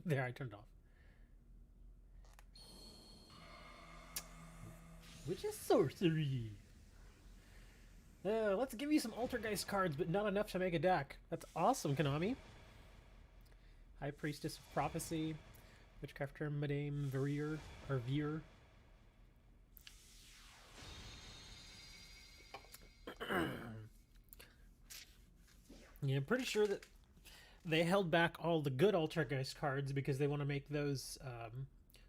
There, I turned it off. Which is sorcery. Let's give you some Altergeist cards, but not enough to make a deck. That's awesome, Konami. High Priestess of Prophecy, Witchcrafter, Madame Veer, or Veer. Yeah, I'm pretty sure that they held back all the good Altergeist cards because they want to make those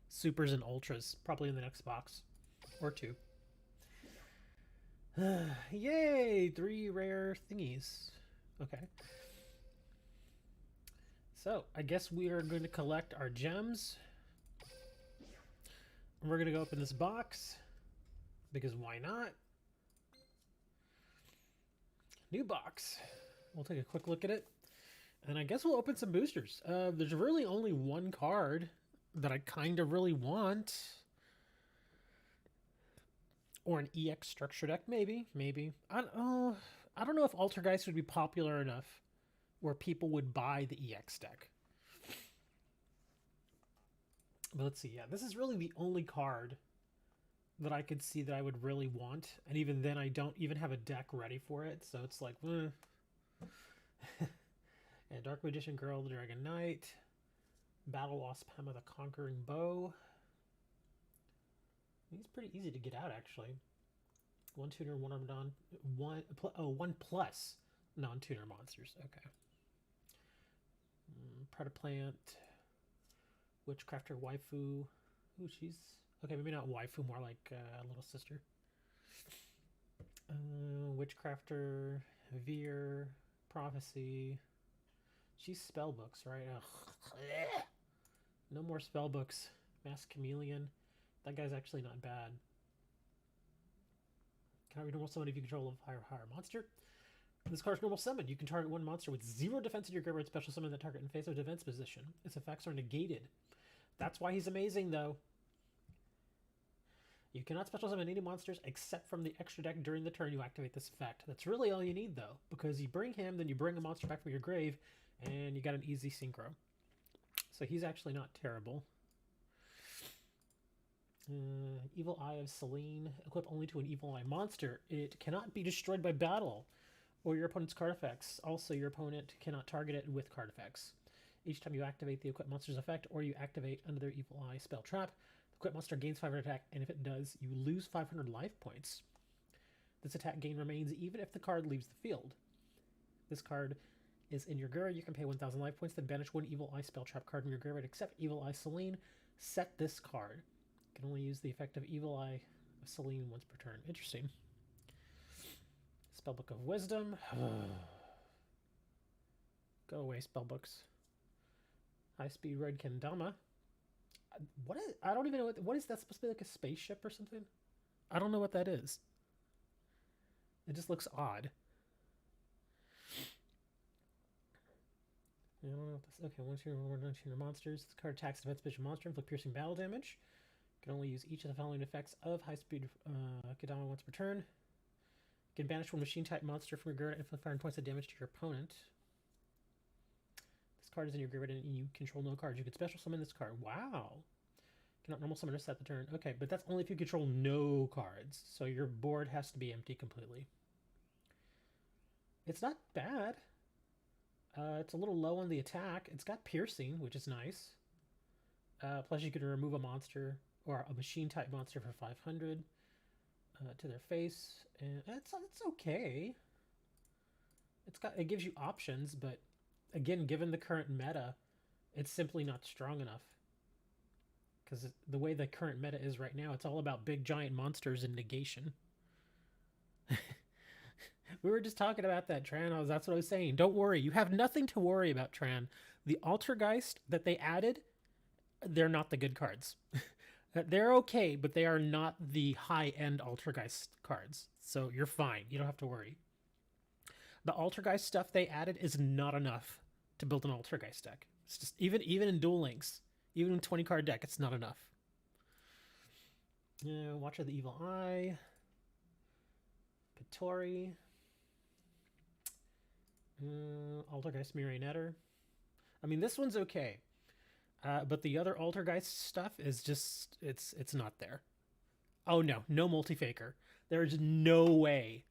supers and ultras probably in the next box or two. Yay! 3 rare thingies. Okay. So, I guess we are going to collect our gems. And we're going to go open this box. Because why not? New box. We'll take a quick look at it. And I guess we'll open some boosters. There's really only one card that I kind of really want. Or an EX structure deck, maybe. I don't know if Altergeist would be popular enough where people would buy the EX deck. But let's see. Yeah, this is really the only card that I could see that I would really want. And even then, I don't even have a deck ready for it. So it's like, and Dark Magician Girl, the Dragon Knight. Battle Wasp Hema, the Conquering Bow. He's pretty easy to get out, actually. One tuner, one armed on, one plus non-tuner monsters. Okay. Predaplant, Witchcrafter, Waifu. Ooh, she's okay. Maybe not Waifu, more like little sister. Witchcrafter, Veer, Prophecy. She's spellbooks, right? Ugh. No more spellbooks. Masked Chameleon. That guy's actually not bad. Cannot be normal summon if you control a higher monster. This card's normal summon. You can target one monster with 0 defense in your graveyard, special summon that target in face of defense position. Its effects are negated. That's why he's amazing, though. You cannot special summon any monsters except from the extra deck during the turn you activate this effect. That's really all you need, though, because you bring him, then you bring a monster back from your grave, and you got an easy synchro. So he's actually not terrible. Evil Eye of Selene. Equip only to an Evil Eye monster. It cannot be destroyed by battle or your opponent's card effects. Also, your opponent cannot target it with card effects. Each time you activate the equipped monster's effect or you activate another Evil Eye spell trap, the equipped monster gains 500 attack, and if it does, you lose 500 life points. This attack gain remains even if the card leaves the field. This card is in your graveyard. You can pay 1,000 life points, then banish one Evil Eye spell trap card in your graveyard except Evil Eye Selene. Set this card. You can only use the effect of Evil Eye of Selene once per turn. Interesting. Spellbook of Wisdom. Go away, spellbooks. High Speed Red Kendama. What is? I don't even know what is that supposed to be, like a spaceship or something? I don't know what that is. It just looks odd. I don't know what this. Okay, once you're done your monsters, this card attacks defense position monster, inflict piercing battle damage. You can only use each of the following effects of High Speed Kendama once per turn. You can banish one machine type monster from your graveyard and inflict 5 points of damage to your opponent. This card is in your graveyard and you control no cards. You can special summon this card. Wow. Cannot normal summon or set the turn. Okay, but that's only if you control no cards. So your board has to be empty completely. It's not bad. It's a little low on the attack. It's got piercing, which is nice. Plus you can remove a monster or a machine type monster for 500 to their face. And it's okay. It gives you options, but again, given the current meta, it's simply not strong enough. Because the way the current meta is right now, it's all about big giant monsters and negation. We were just talking about that, Tran. That's what I was saying. Don't worry. You have nothing to worry about, Tran. The Altergeist that they added, they're not the good cards. They're okay, but they are not the high-end Altergeist cards. So you're fine. You don't have to worry. The Altergeist stuff they added is not enough to build an Altergeist deck. It's just even in Duel Links, even in 20-card deck, it's not enough. Watcher of the Evil Eye. Pittori. Altergeist Marionettor. I mean, this one's okay. But the other Altergeist stuff is just it's not there. Oh no, no multi-faker. There's no way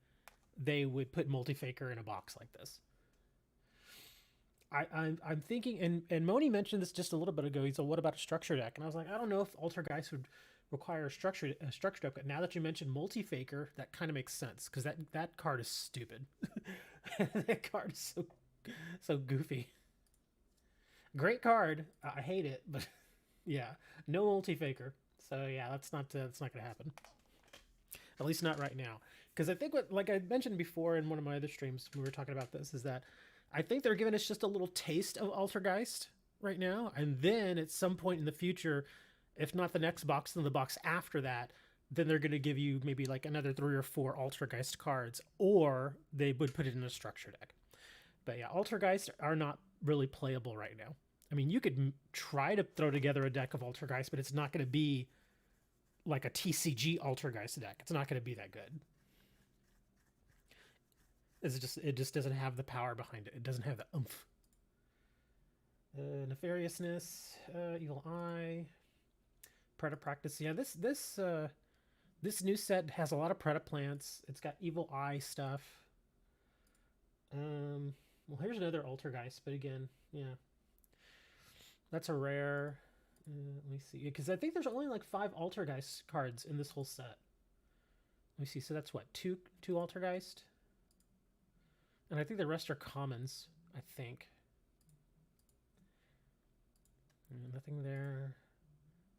they would put multi-faker in a box like this. I'm thinking, and Moni mentioned this just a little bit ago. He said, "What about a structure deck?" And I was like, I don't know if Altergeist would require a structure deck. But now that you mentioned multi-faker, that kind of makes sense because that card is stupid. That card is so goofy. Great card. I hate it, but yeah, no multi-faker. So yeah, that's not gonna happen. At least not right now. Because I think what, like I mentioned before in one of my other streams, we were talking about this, is that I think they're giving us just a little taste of Altergeist right now, and then at some point in the future, if not the next box, then the box after that, then they're going to give you maybe like another 3 or 4 Altergeist cards, or they would put it in a structure deck. But yeah, Altergeist are not really playable right now. I mean, you could try to throw together a deck of Altergeist, but it's not going to be like a TCG Altergeist deck. It's not going to be that good. It just doesn't have the power behind it. It doesn't have the oomph. Nefariousness, Evil Eye, Preda Practice. Yeah, this new set has a lot of Preda plants. It's got Evil Eye stuff. Well, here's another Altergeist, but again, yeah, that's a rare. Let me see, because I think there's only like 5 Altergeist cards in this whole set. Let me see. So that's what, two Altergeist, and I think the rest are commons. I think. Nothing there.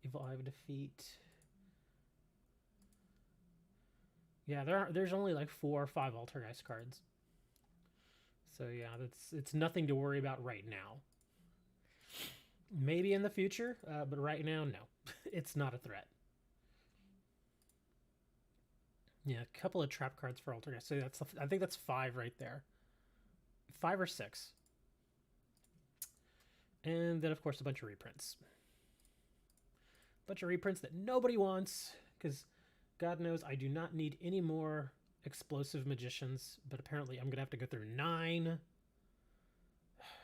Evil Eye of Defeat. Yeah, there's only like 4 or 5 Altergeist cards. So yeah, it's nothing to worry about right now. Maybe in the future, but right now, no. It's not a threat. Yeah, a couple of trap cards for Altergeist. So I think that's 5 right there. 5 or 6. And then, of course, a bunch of reprints. A bunch of reprints that nobody wants, because God knows I do not need any more explosive magicians, but apparently I'm going to have to go through 9.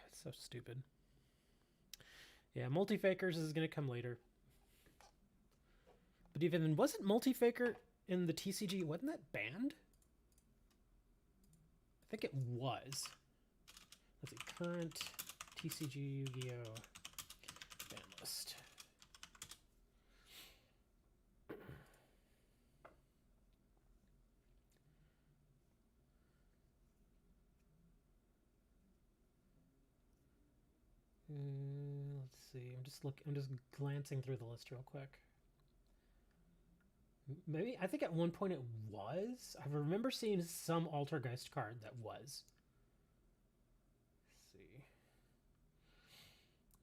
It's so stupid. Yeah, multi-fakers is going to come later. But even, wasn't multi-faker in the TCG, wasn't that banned? I think it was. Let's see, current TCG Yu-Gi-Oh! Ban list. Let's see. I'm just glancing through the list real quick. Maybe I think at one point it was. I remember seeing some Altergeist card that was. Let's see.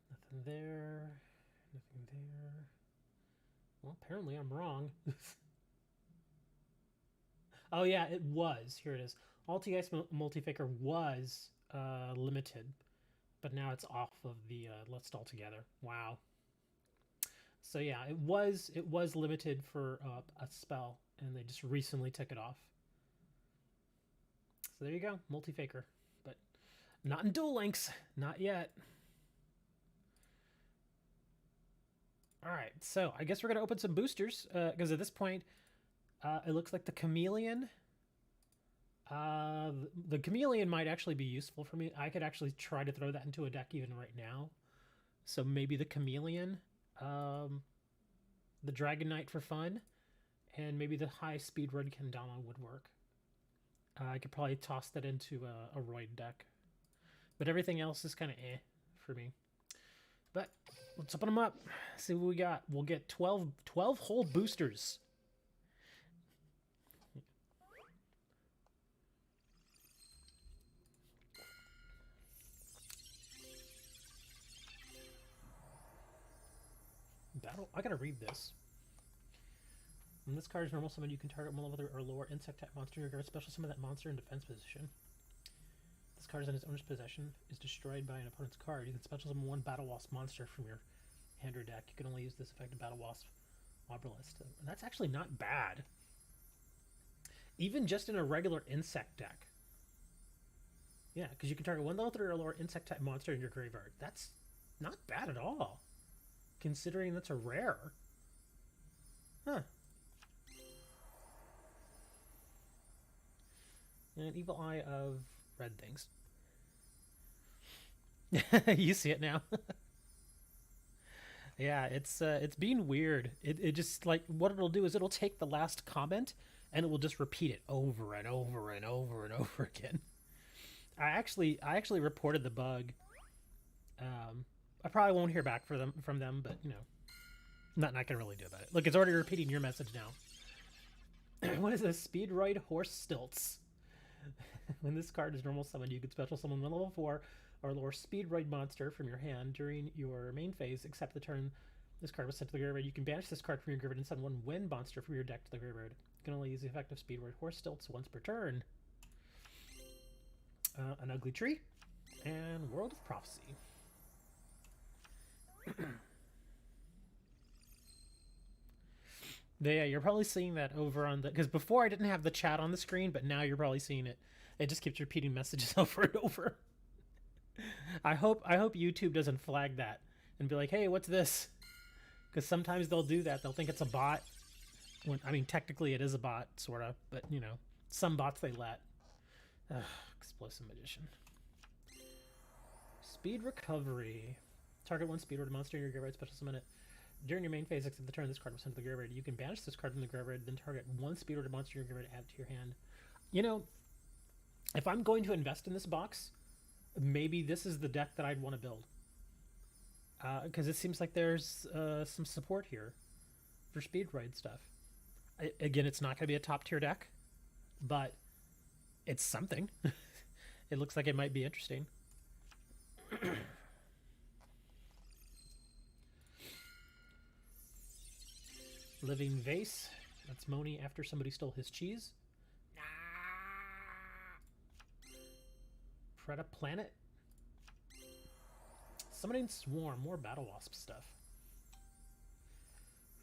Nothing there. Nothing there. Well, apparently I'm wrong. Oh yeah, it was. Here it is. Altergeist Multifaker was limited, but now it's off of the list altogether. Wow. So yeah, it was limited for a spell, and they just recently took it off. So there you go, Multi-Faker, but not in Duel Links, not yet. All right, so I guess we're gonna open some boosters because at this point, it looks like the Chameleon. The Chameleon might actually be useful for me. I could actually try to throw that into a deck even right now. So maybe the Chameleon. The Dragon Knight for fun, and maybe the high speed Red Kendama would work. I could probably toss that into a Roid deck, but everything else is kind of eh for me. But let's open them up, see what we got. We'll get 12 whole boosters. Battle. I gotta read this. When this card is normal summon, you can target one level or lower insect type monster in your guard. Special summon that monster in defense position. This card is in its owner's possession, is destroyed by an opponent's card. You can special summon one Battle Wasp monster from your hand or deck. You can only use this effect in Battle Wasp Obelisk. And that's actually not bad. Even just in a regular insect deck. Yeah, because you can target one level 3 or lower insect type monster in your graveyard. That's not bad at all. considering that's a rare. Huh. And Evil Eye of red things. You see it now. Yeah, it's being weird. It just like what it'll do is it'll take the last comment and it will just repeat it over and over and over and over again. I actually reported the bug. I probably won't hear back from them, but you know, nothing I can really do about it. Look, it's already repeating your message now. What is this? Speed Ride Horse Stilts. When this card is normal summoned, you can special summon one level 4 or lower Speed Ride monster from your hand during your main phase, except the turn this card was sent to the graveyard. You can banish this card from your graveyard and send one wind monster from your deck to the graveyard. You can only use the effect of Speed Ride Horse Stilts once per turn. An Ugly Tree and World of Prophecy. Yeah, you're probably seeing that over on the... Because before I didn't have the chat on the screen, but now you're probably seeing it. It just keeps repeating messages over and over. I hope YouTube doesn't flag that and be like, hey, what's this? Because sometimes they'll do that. They'll think it's a bot. When, I mean, technically it is a bot, sort of. But, you know, some bots they let. Ugh, Explosive Magician. Speed Recovery. Target one Speed Ride monster in your graveyard, special summon it. During your main phase, except the turn this card was sent to the graveyard, you can banish this card from the graveyard, then target one Speed Ride monster in your graveyard, add it to your hand. You know, if I'm going to invest in this box, maybe this is the deck that I'd want to build. Because it seems like there's some support here for Speed Ride stuff. Again, it's not going to be a top tier deck, but it's something. It looks like it might be interesting. Living Vase. That's Moni after somebody stole his cheese. Preda Planet. Summoning Swarm. More Battle Wasp stuff.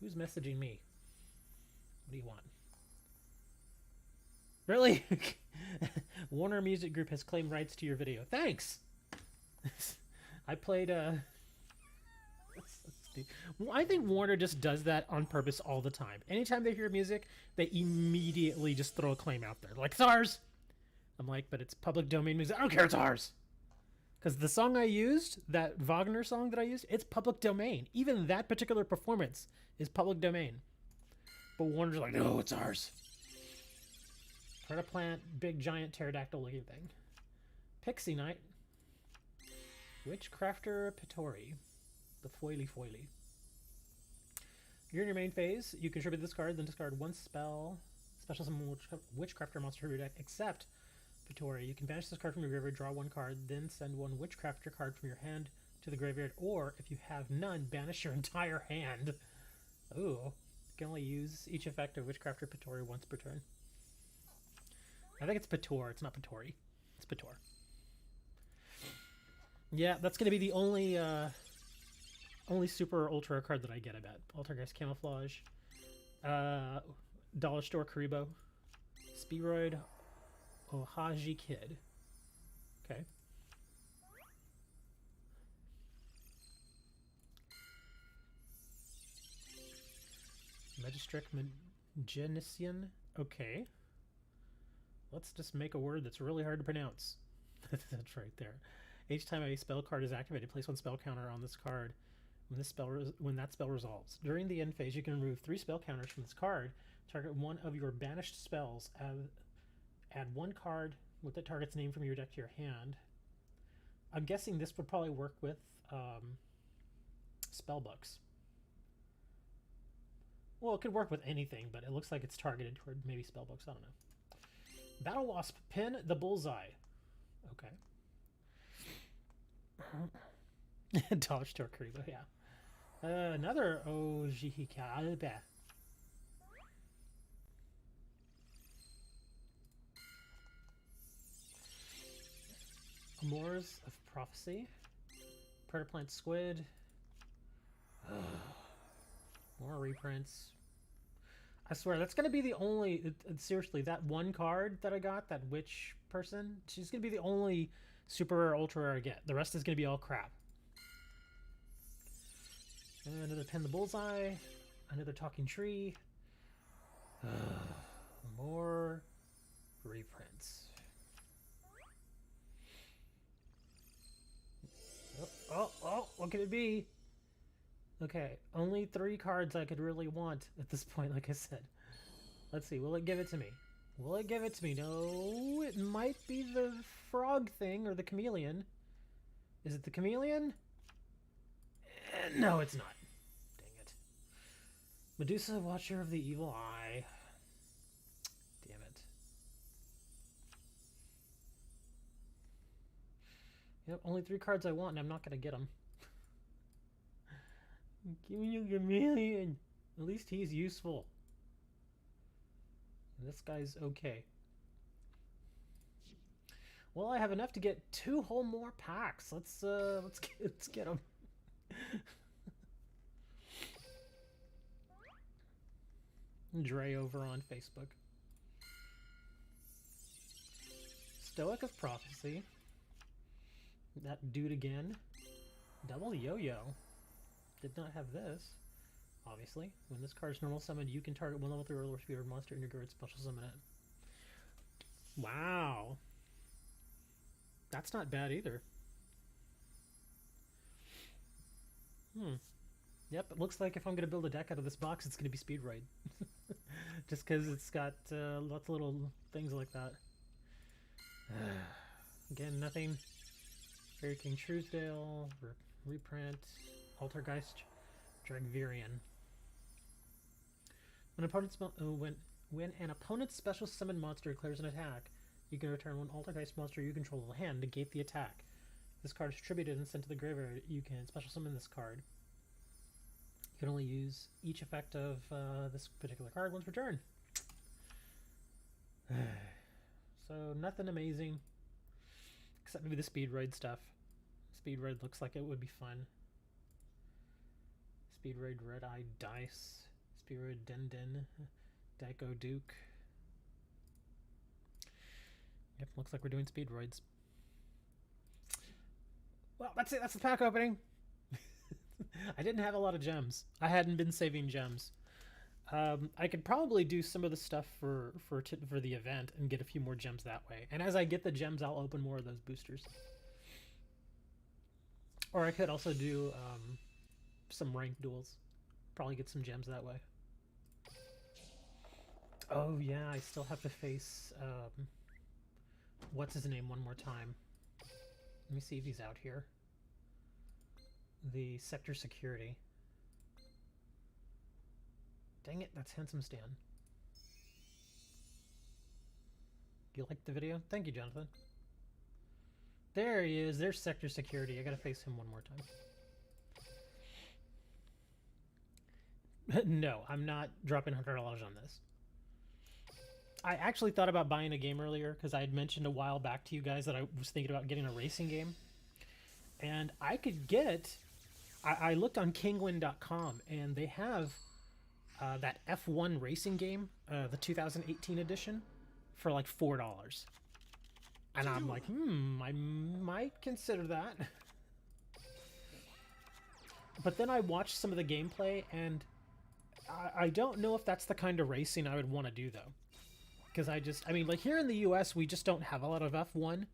Who's messaging me? What do you want? Really? Warner Music Group has claimed rights to your video. Thanks! I played... I think Warner just does that on purpose all the time. Anytime they hear music, they immediately just throw a claim out there. Like, it's ours! I'm like, but it's public domain music. I don't care, it's ours! Because the song I used, that Wagner song that I used, it's public domain. Even that particular performance is public domain. But Warner's like, no, it's ours. Preda Plant, big giant pterodactyl looking thing. Pixie Knight. Witchcrafter Pittori. The Foily. You're in your main phase. You contribute this card, then discard one spell. Special summon Witchcrafter monster from your deck, except Pittori. You can banish this card from your graveyard, draw one card, then send one Witchcrafter card from your hand to the graveyard, or if you have none, banish your entire hand. Ooh. You can only use each effect of Witchcrafter Pittori once per turn. I think it's Pitor. It's not Pittori. It's Pitor. Yeah, that's going to be the only super or ultra card that I get, I bet. Altergeist Camouflage. Dollar Store Karibo. Spearoid Ohaji Kid. Okay. Magistric Genesian. Okay. Let's just make a word that's really hard to pronounce. That's right there. Each time a spell card is activated, place one spell counter on this card when that spell resolves. During the end phase, you can remove 3 spell counters from this card. Target one of your banished spells. Add one card with the target's name from your deck to your hand. I'm guessing this would probably work with spell books. Well, it could work with anything, but it looks like it's targeted toward maybe spell books. I don't know. Battle Wasp, pin the bullseye. Okay. Dollar Store Karibo, yeah. Another Ojihikabe. Amours of Prophecy. Predator Plant Squid. More reprints. I swear, that's going to be the only... seriously, that one card that I got, that witch person, she's going to be the only super rare, ultra rare I get. The rest is going to be all crap. Another pin the bullseye. Another talking tree. More reprints. Oh, what could it be? Okay, only 3 cards I could really want at this point, like I said. Let's see, will it give it to me? Will it give it to me? No, it might be the frog thing or the chameleon. Is it the chameleon? No, it's not. Dang it. Medusa, Watcher of the Evil Eye. Damn it. Yep, only 3 cards I want and I'm not going to get them. Give me a chameleon. At least he's useful. This guy's okay. Well, I have enough to get 2 whole more packs. Let's get them. Dre over on Facebook. Stoic of Prophecy. That dude again. Double Yo-Yo. Did not have this. Obviously. When this card is normal summoned, you can target 1 level 3 or lower speed monster in your grid, special summon it. Wow. That's not bad either. Yep, it looks like if I'm going to build a deck out of this box, it's going to be Speed Raid. Just because it's got lots of little things like that. Again, nothing. Fairy King Truesdale, reprint, Altergeist, Dragvirian. When an opponent's special summon monster declares an attack, you can return 1 Altergeist monster you control to the hand, negate the attack. If this card is tributed and sent to the graveyard, you can special summon this card. You can only use each effect of this particular card once per turn. So nothing amazing, except maybe the Speed Raid stuff. Speed Raid looks like it would be fun. Speed Raid Red Eye Dice. Speed Raid Den Den. Daiko Duke. Yep, looks like we're doing Speed Raids. Well, that's it. That's the pack opening. I didn't have a lot of gems. I hadn't been saving gems. I could probably do some of the stuff for the event and get a few more gems that way. And as I get the gems, I'll open more of those boosters. Or I could also do some ranked duels. Probably get some gems that way. Oh yeah, I still have to face what's his name one more time. Let me see if he's out here. The Sector Security. Dang it, that's Handsome Stan. You liked the video? Thank you, Jonathan. There he is. There's Sector Security. I gotta face him one more time. No, I'm not dropping $100 on this. I actually thought about buying a game earlier because I had mentioned a while back to you guys that I was thinking about getting a racing game. And I could get... I looked on kingwin.com and they have that F1 racing game, the 2018 edition, for like $4. And I'm like, I might consider that. But then I watched some of the gameplay and I don't know if that's the kind of racing I would want to do though. Because I mean, like here in the US, we just don't have a lot of F1.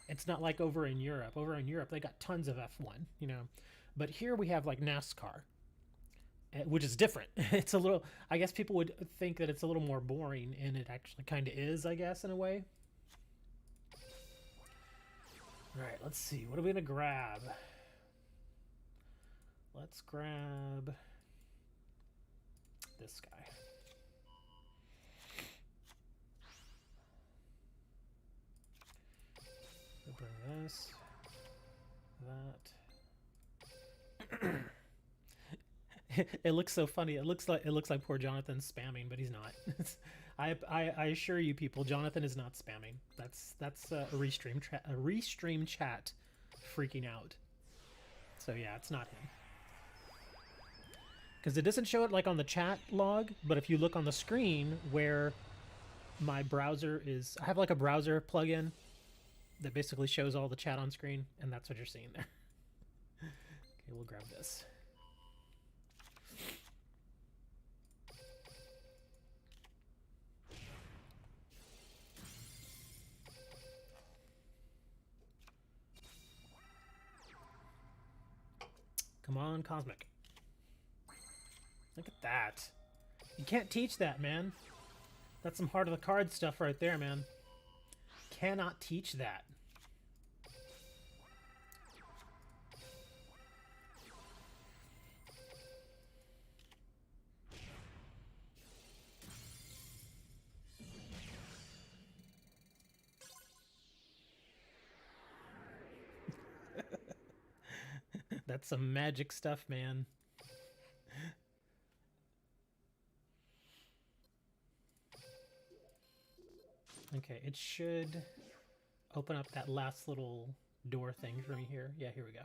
It's not like over in Europe. Over in Europe, they got tons of F1, you know. But here we have like NASCAR, which is different. It's a little, I guess people would think that it's a little more boring, and it actually kind of is, I guess, in a way. All right, let's see. What are we going to grab? Let's grab this guy. We'll bring this, that. It looks so funny. It looks like poor Jonathan's spamming, but he's not. I assure you, people, Jonathan is not spamming. That's a restream chat freaking out. So yeah, it's not him. Because it doesn't show it like on the chat log, but if you look on the screen where my browser is, I have like a browser plugin that basically shows all the chat on screen, and that's what you're seeing there. Okay, we'll grab this. Come on, Cosmic. Look at that. You can't teach that, man. That's some heart of the card stuff right there, man. Cannot teach that. That's some magic stuff, man. Okay, it should open up that last little door thing for me here. Yeah, here we go.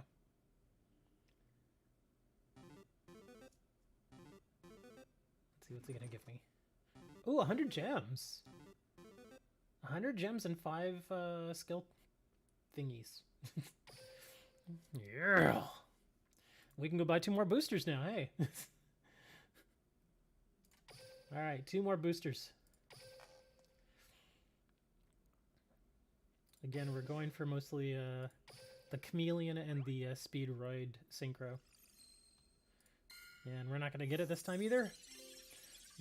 Let's see, what's it gonna give me? Ooh, 100 gems! 100 gems and 5 skill thingies. Yeah! We can go buy 2 more boosters now, hey! Alright, 2 more boosters. Again, we're going for mostly the Chameleon and the Speedroid Synchro. And we're not going to get it this time either.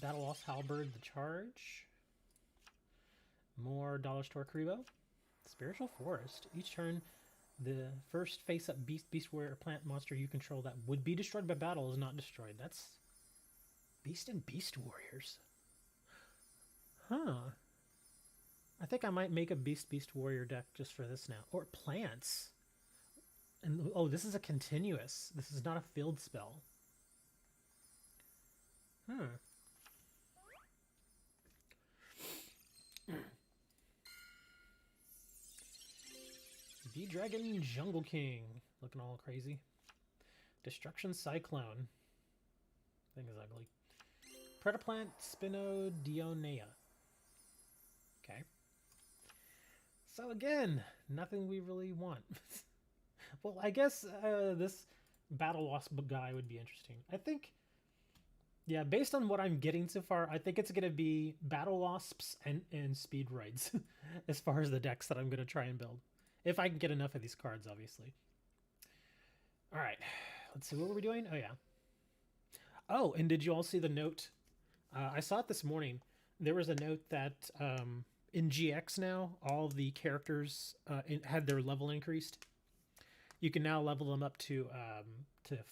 Battle Lost Halberd, the charge. More Dollar Store Karibo. Spiritual Forest. Each turn, the first face-up beast warrior, or plant monster you control that would be destroyed by battle is not destroyed. That's Beast and Beast Warriors. Huh. I think I might make a Beast Warrior deck just for this now. Or plants. And oh, this is a continuous. This is not a field spell. Huh. V-Dragon Jungle King. Looking all crazy. Destruction Cyclone. Thing is ugly. Predaplant Spinodionea. Okay. So again, nothing we really want. Well, I guess this Battle Wasp guy would be interesting. I think, yeah, based on what I'm getting so far, I think it's going to be Battle Wasps and Speedroids as far as the decks that I'm going to try and build. If I can get enough of these cards, obviously. All right, let's see, what were we doing? Oh, yeah. Oh, and did you all see the note? I saw it this morning. There was a note that in GX now, all the characters had their level increased. You can now level them up to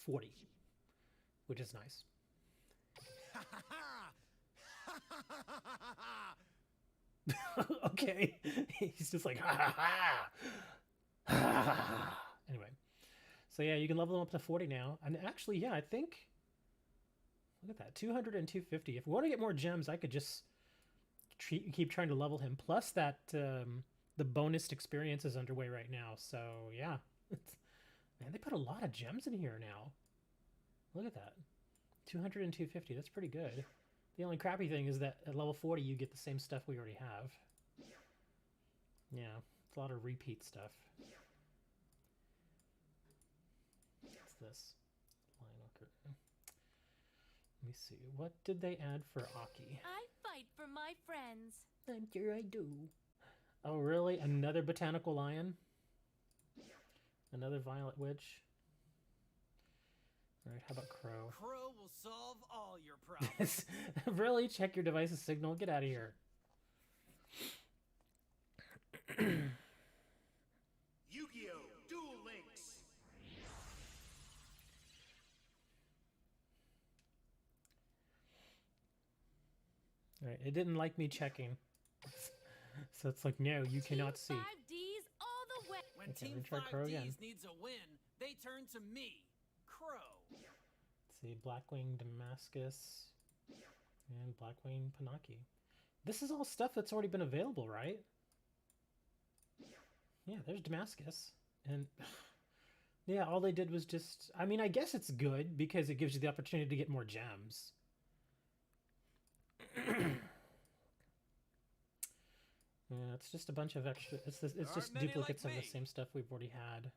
40, which is nice. Okay, he's just like ha ha ha. Anyway, so yeah, you can level them up to 40 now, and actually, yeah, I think. Look at that, 200 and 250. If we want to get more gems, I could just keep trying to level him. Plus that the bonus experience is underway right now. So yeah, man, they put a lot of gems in here now. Look at that, 200 and 250. That's pretty good. The only crappy thing is that at level 40 you get the same stuff we already have. Yeah, it's a lot of repeat stuff. What's this? Lionel Curtain. Let me see. What did they add for Aki? I fight for my friends. I'm sure I do. Oh, really? Another Botanical Lion? Another Violet Witch? Alright, how about Crow? Crow will solve all your problems. Really? Check your device's signal? Get out of here. Yugioh, Duel Links. Alright, it didn't like me checking. So it's like, no, you cannot see. Team 5Ds all the way. When Okay, Team we try Crow again. 5Ds needs a win, they turn to me, Crow. Let's see, Blackwing Damascus and Blackwing Panaki. This is all stuff that's already been available, right? Yeah, there's Damascus. And yeah, all they did was just... I mean, I guess it's good because it gives you the opportunity to get more gems. Yeah, it's just a bunch of extra... It's just duplicates of the same stuff we've already had.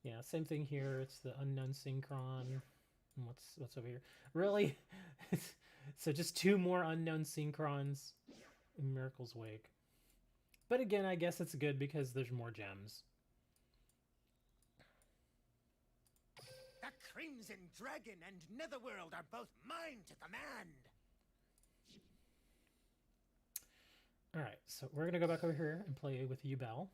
Yeah, same thing here. It's the Unknown Synchron. And what's over here? Really? So just 2 more Unknown Synchrons in Miracle's Wake. But again, I guess it's good because there's more gems. Crimson Dragon and Netherworld are both mine to command. Alright, so we're gonna go back over here and play with Yubel.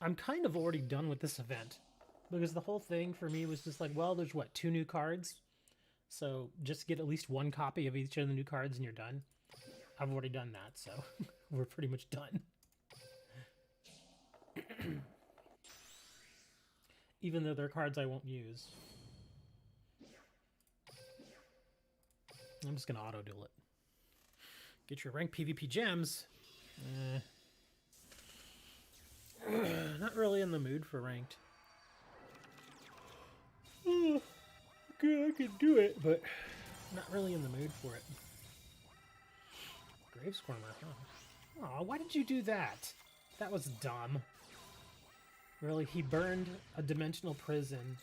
I'm kind of already done with this event, because the whole thing for me was just like, well, there's what, 2 new cards? So just get at least 1 copy of each of the new cards and you're done. I've already done that, so we're pretty much done. Even though they're cards I won't use. I'm just going to auto-duel it. Get your ranked PvP gems. Not really in the mood for ranked. Okay, I could do it, but not really in the mood for it. Grave Squirmer, huh? Aw, why did you do that? That was dumb. Really, he burned a dimensional prison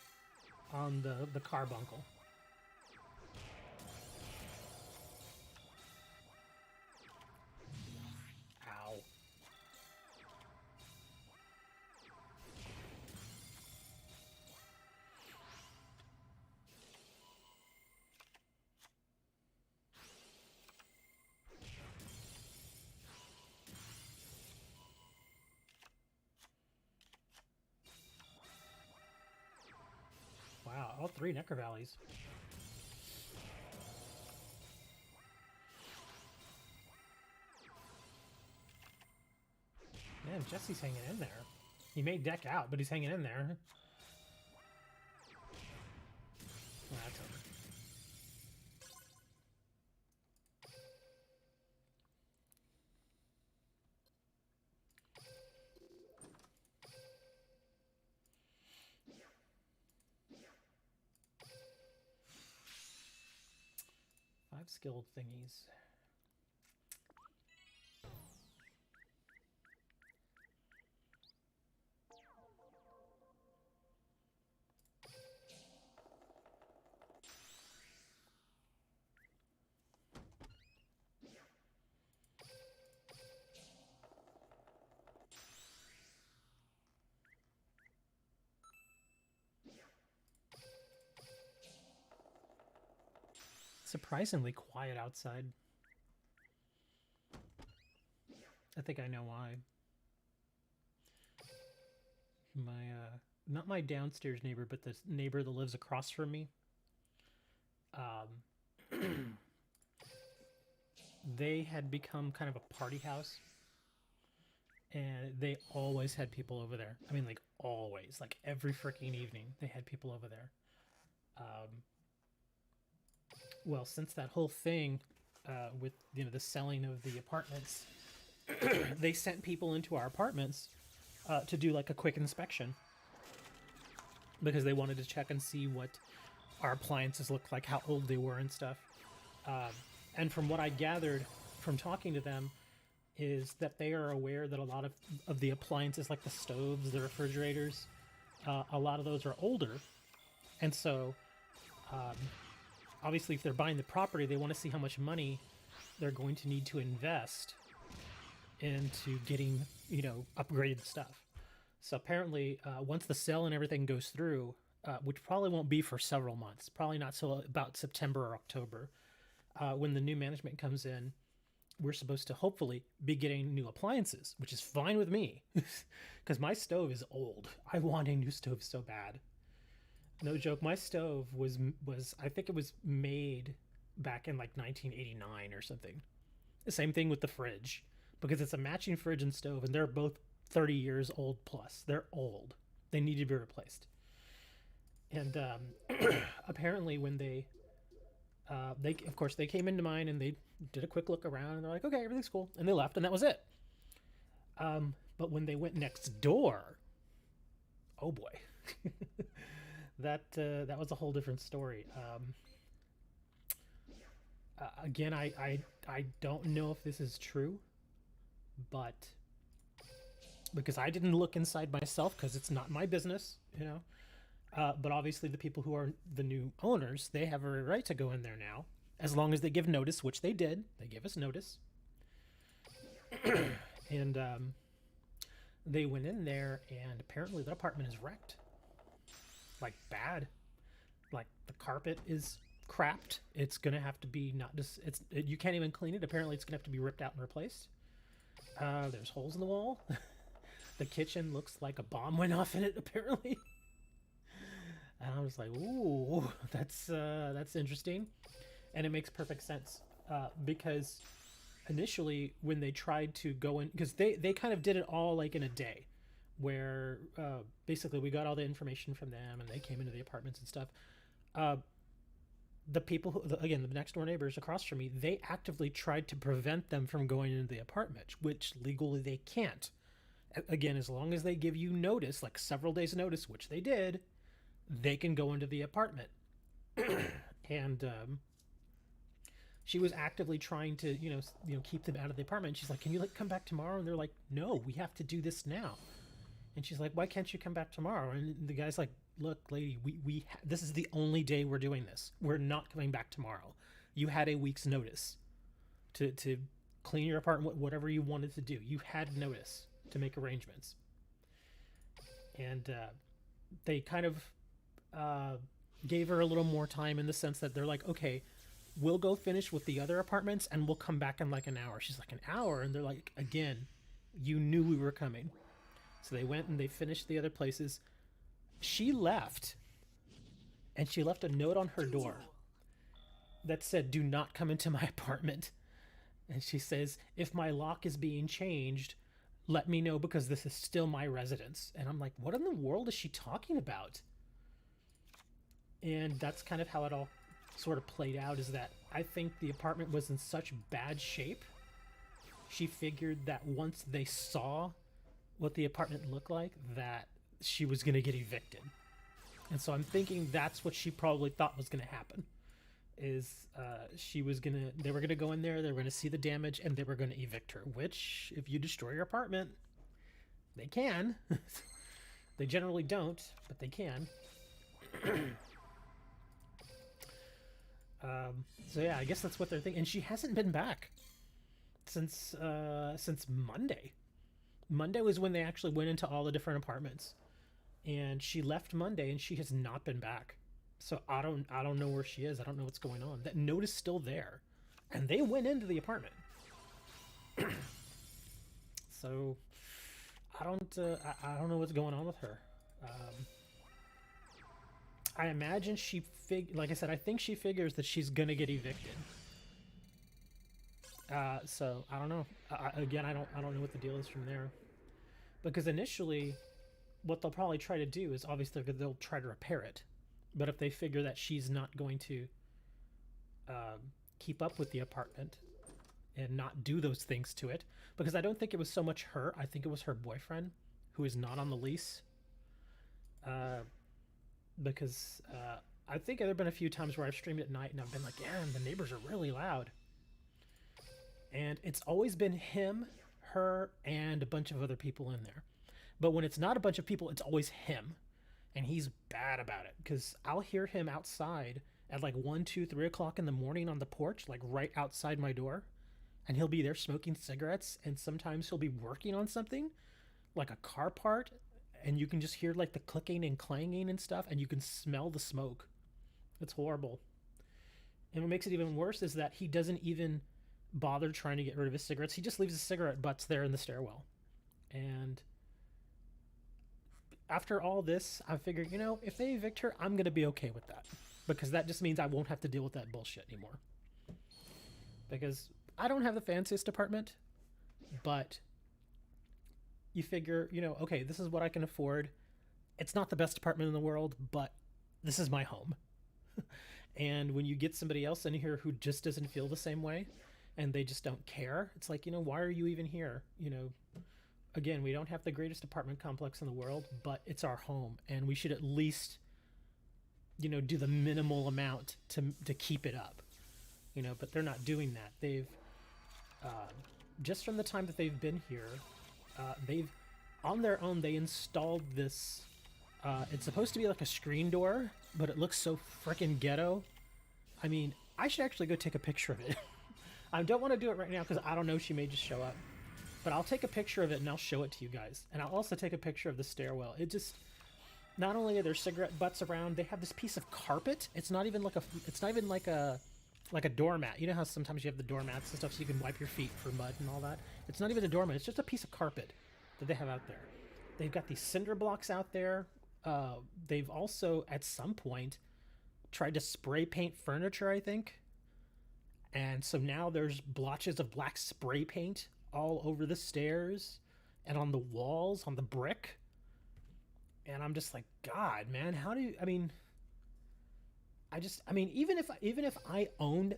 on the carbuncle. Ow. Wow, all 3 Necro Valleys. Man, Jesse's hanging in there. He may deck out, but he's hanging in there. Well, that's over. Five skilled thingies. Surprisingly quiet outside. I think I know why. My, not my downstairs neighbor, but the neighbor that lives across from me. They had become kind of a party house. And they always had people over there. I mean, like, always. Like, every freaking evening, they had people over there. Well, since that whole thing with, you know, the selling of the apartments, they sent people into our apartments to do, like, a quick inspection. Because they wanted to check and see what our appliances looked like, how old they were and stuff. And from what I gathered from talking to them, is that they are aware that a lot of the appliances, like the stoves, the refrigerators, a lot of those are older. And so, obviously, if they're buying the property, they want to see how much money they're going to need to invest into getting, you know, upgraded stuff. So apparently, once the sale and everything goes through, which probably won't be for several months, probably not till about September or October, when the new management comes in, we're supposed to hopefully be getting new appliances, which is fine with me, because my stove is old. I want a new stove so bad. No joke, my stove was I think it was made back in like 1989 or something. The same thing with the fridge, because it's a matching fridge and stove, and they're both 30 years old plus. They're old. They need to be replaced. And apparently when they of course they came into mine and they did a quick look around and they're like, okay, everything's cool, and they left and that was it. But when they went next door, oh boy. That was a whole different story. Again, I don't know if this is true, but because I didn't look inside myself, because it's not my business, you know. But obviously the people who are the new owners, they have a right to go in there now, as long as they give notice, which they did. They gave us notice. And they went in there, and apparently that apartment is wrecked. Like, bad. Like, the carpet is crapped. It's gonna have to be not just you can't even clean it. Apparently it's gonna have to be ripped out and replaced. There's holes in the wall. The kitchen looks like a bomb went off in it, apparently. And I was like, ooh, that's interesting. And it makes perfect sense, because initially when they tried to go in, because they kind of did it all like in a day, where basically we got all the information from them and they came into the apartments and stuff. The people who, again, the next door neighbors across from me, they actively tried to prevent them from going into the apartment, which legally they can't. Again, as long as they give you notice, like several days notice, which they did, they can go into the apartment. And she was actively trying to, keep them out of the apartment. She's like, "Can you like come back tomorrow?" And they're like, "No, we have to do this now." And she's like, "Why can't you come back tomorrow?" And the guy's like, "Look, lady, this is the only day we're doing this. We're not coming back tomorrow. You had a week's notice to clean your apartment, whatever you wanted to do. You had notice to make arrangements." And they kind of gave her a little more time, in the sense that they're like, "Okay, we'll go finish with the other apartments and we'll come back in like an hour." She's like, "An hour?" And they're like, "Again, you knew we were coming." So they went and they finished the other places. She left, and she left a note on her door that said, "Do not come into my apartment." And she says, "If my lock is being changed, let me know, because this is still my residence." And I'm like, what in the world is she talking about? And that's kind of how it all sort of played out, is that I think the apartment was in such bad shape. She figured that once they saw what the apartment looked like, that she was going to get evicted. And so I'm thinking that's what she probably thought was going to happen, is they were going to go in there, they were going to see the damage, and they were going to evict her, which, if you destroy your apartment, they can. They generally don't, but they can. So yeah, I guess that's what they're thinking. And she hasn't been back since Monday. Monday was when they actually went into all the different apartments, and she left Monday, and she has not been back. So I don't know where she is. I don't know what's going on. That note is still there, and they went into the apartment. So I don't know what's going on with her. I imagine like I said, I think she figures that she's gonna get evicted. So I don't know. Again, I don't know what the deal is from there, because initially, what they'll probably try to do is, obviously they'll try to repair it. But if they figure that she's not going to keep up with the apartment and not do those things to it, because I don't think it was so much her, I think it was her boyfriend, who is not on the lease. Because I think there have been a few times where I've streamed at night and I've been like, "Yeah, the neighbors are really loud." And it's always been him, her, and a bunch of other people in there. But when it's not a bunch of people, it's always him. And he's bad about it, because I'll hear him outside at like 1, 2, 3 o'clock in the morning on the porch, like right outside my door. And he'll be there smoking cigarettes, and sometimes he'll be working on something, like a car part, and you can just hear like the clicking and clanging and stuff, and you can smell the smoke. It's horrible. And what makes it even worse is that he doesn't even bother trying to get rid of his cigarettes. He just leaves his cigarette butts there in the stairwell. And after all this, I figured, if they evict her, I'm going to be okay with that, because that just means I won't have to deal with that bullshit anymore. Because I don't have the fanciest apartment, but you figure, okay, this is what I can afford. It's not the best apartment in the world, but this is my home. And when you get somebody else in here who just doesn't feel the same way, and they just don't care, it's like, why are you even here? Again, we don't have the greatest apartment complex in the world, but it's our home, and we should at least, do the minimal amount to keep it up. But they're not doing that. They've just from the time that they've been here, they've on their own, they installed this. It's supposed to be like a screen door, but it looks so freaking ghetto. I mean, I should actually go take a picture of it. I don't want to do it right now because I don't know, she may just show up. But I'll take a picture of it and I'll show it to you guys. And I'll also take a picture of the stairwell. It just, not only are there cigarette butts around, they have this piece of carpet. It's not even like a doormat. You know how sometimes you have the doormats and stuff so you can wipe your feet for mud and all that? It's not even a doormat. It's just a piece of carpet that they have out there. They've got these cinder blocks out there. They've also, at some point, tried to spray paint furniture, I think. And so now there's blotches of black spray paint all over the stairs and on the walls, on the brick. And I'm just like, God, man, how do you, I mean, even if I owned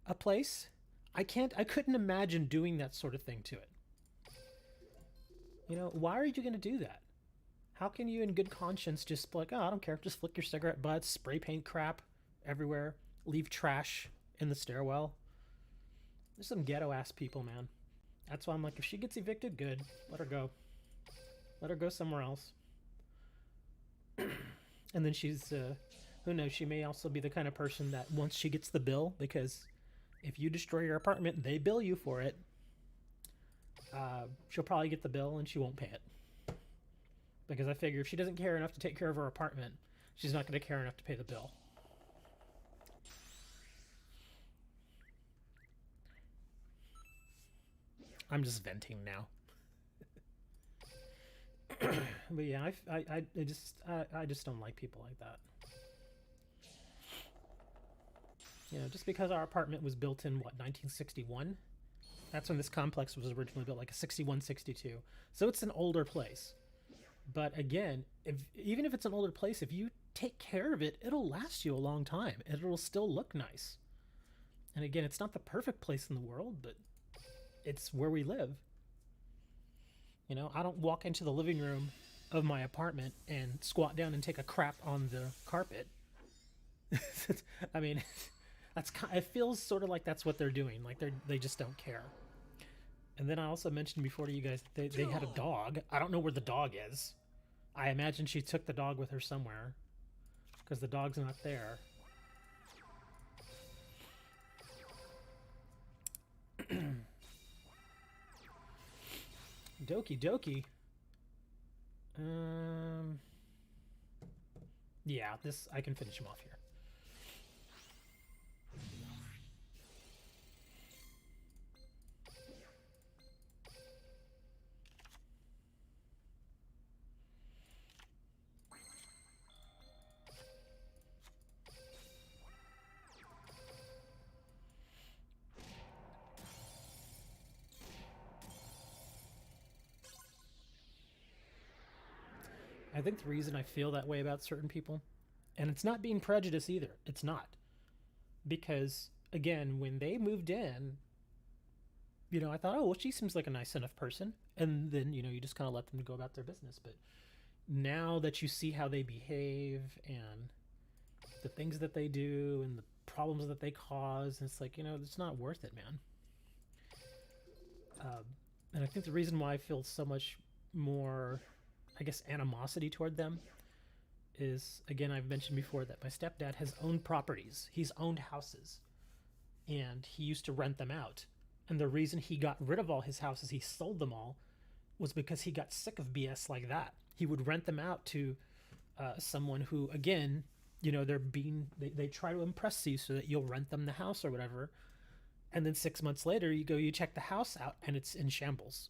a place, I couldn't imagine doing that sort of thing to it. You know, why are you going to do that? How can you in good conscience just be like, oh, I don't care, just flick your cigarette butts, spray paint crap everywhere, leave trash in the stairwell? There's some ghetto ass people, man. That's why I'm like, if she gets evicted, good. Let her go. Let her go somewhere else. And then she's, who knows, she may also be the kind of person that once she gets the bill, because if you destroy your apartment, they bill you for it. She'll probably get the bill and she won't pay it. Because I figure if she doesn't care enough to take care of her apartment, she's not going to care enough to pay the bill. I'm just venting now. But yeah, I just don't like people like that. You know, just because our apartment was built in, what, 1961? That's when this complex was originally built, like a 61, 62. So it's an older place. But again, even if it's an older place, if you take care of it, it'll last you a long time. It'll still look nice. And again, it's not the perfect place in the world, but it's where we live. You know, I don't walk into the living room of my apartment and squat down and take a crap on the carpet. I mean, it feels sort of like that's what they're doing. Like they just don't care. And then I also mentioned before to you guys that they had a dog. I don't know where the dog is. I imagine she took the dog with her somewhere because the dog's not there. Doki doki. Yeah, I can finish him off here. I think the reason I feel that way about certain people, and it's not being prejudiced either, it's not. Because, again, when they moved in, you know, I thought, oh, well, she seems like a nice enough person. And then, you know, you just kind of let them go about their business. But now that you see how they behave and the things that they do and the problems that they cause, it's like, you know, it's not worth it, man. And I think the reason why I feel so much more, I guess, animosity toward them is, again, I've mentioned before that my stepdad has owned properties. He's owned houses. And he used to rent them out. And the reason he got rid of all his houses, he sold them all, was because he got sick of BS like that. He would rent them out to someone who, again, you know, they try to impress you so that you'll rent them the house or whatever. And then 6 months later, you check the house out and it's in shambles.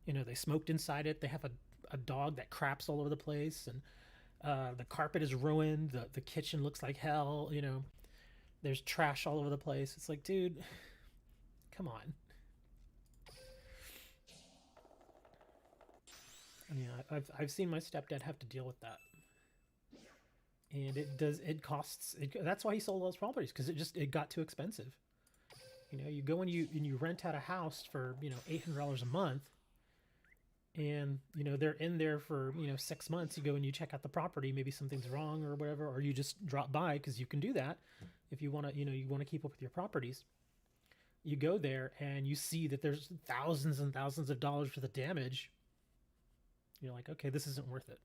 You know, they smoked inside it. They have a dog that craps all over the place, and the carpet is ruined. The kitchen looks like hell. You know, there's trash all over the place. It's like, dude, come on. I mean, I've seen my stepdad have to deal with that, and it costs. That's why he sold all his properties, because it got too expensive. You know, you go and you rent out a house for, you know, $800 a month. And, you know, they're in there for, you know, 6 months. You go and you check out the property. Maybe something's wrong or whatever, or you just drop by, because you can do that if you want to, you know, you want to keep up with your properties. You go there and you see that there's thousands and thousands of dollars worth of damage. You're like, okay, this isn't worth it.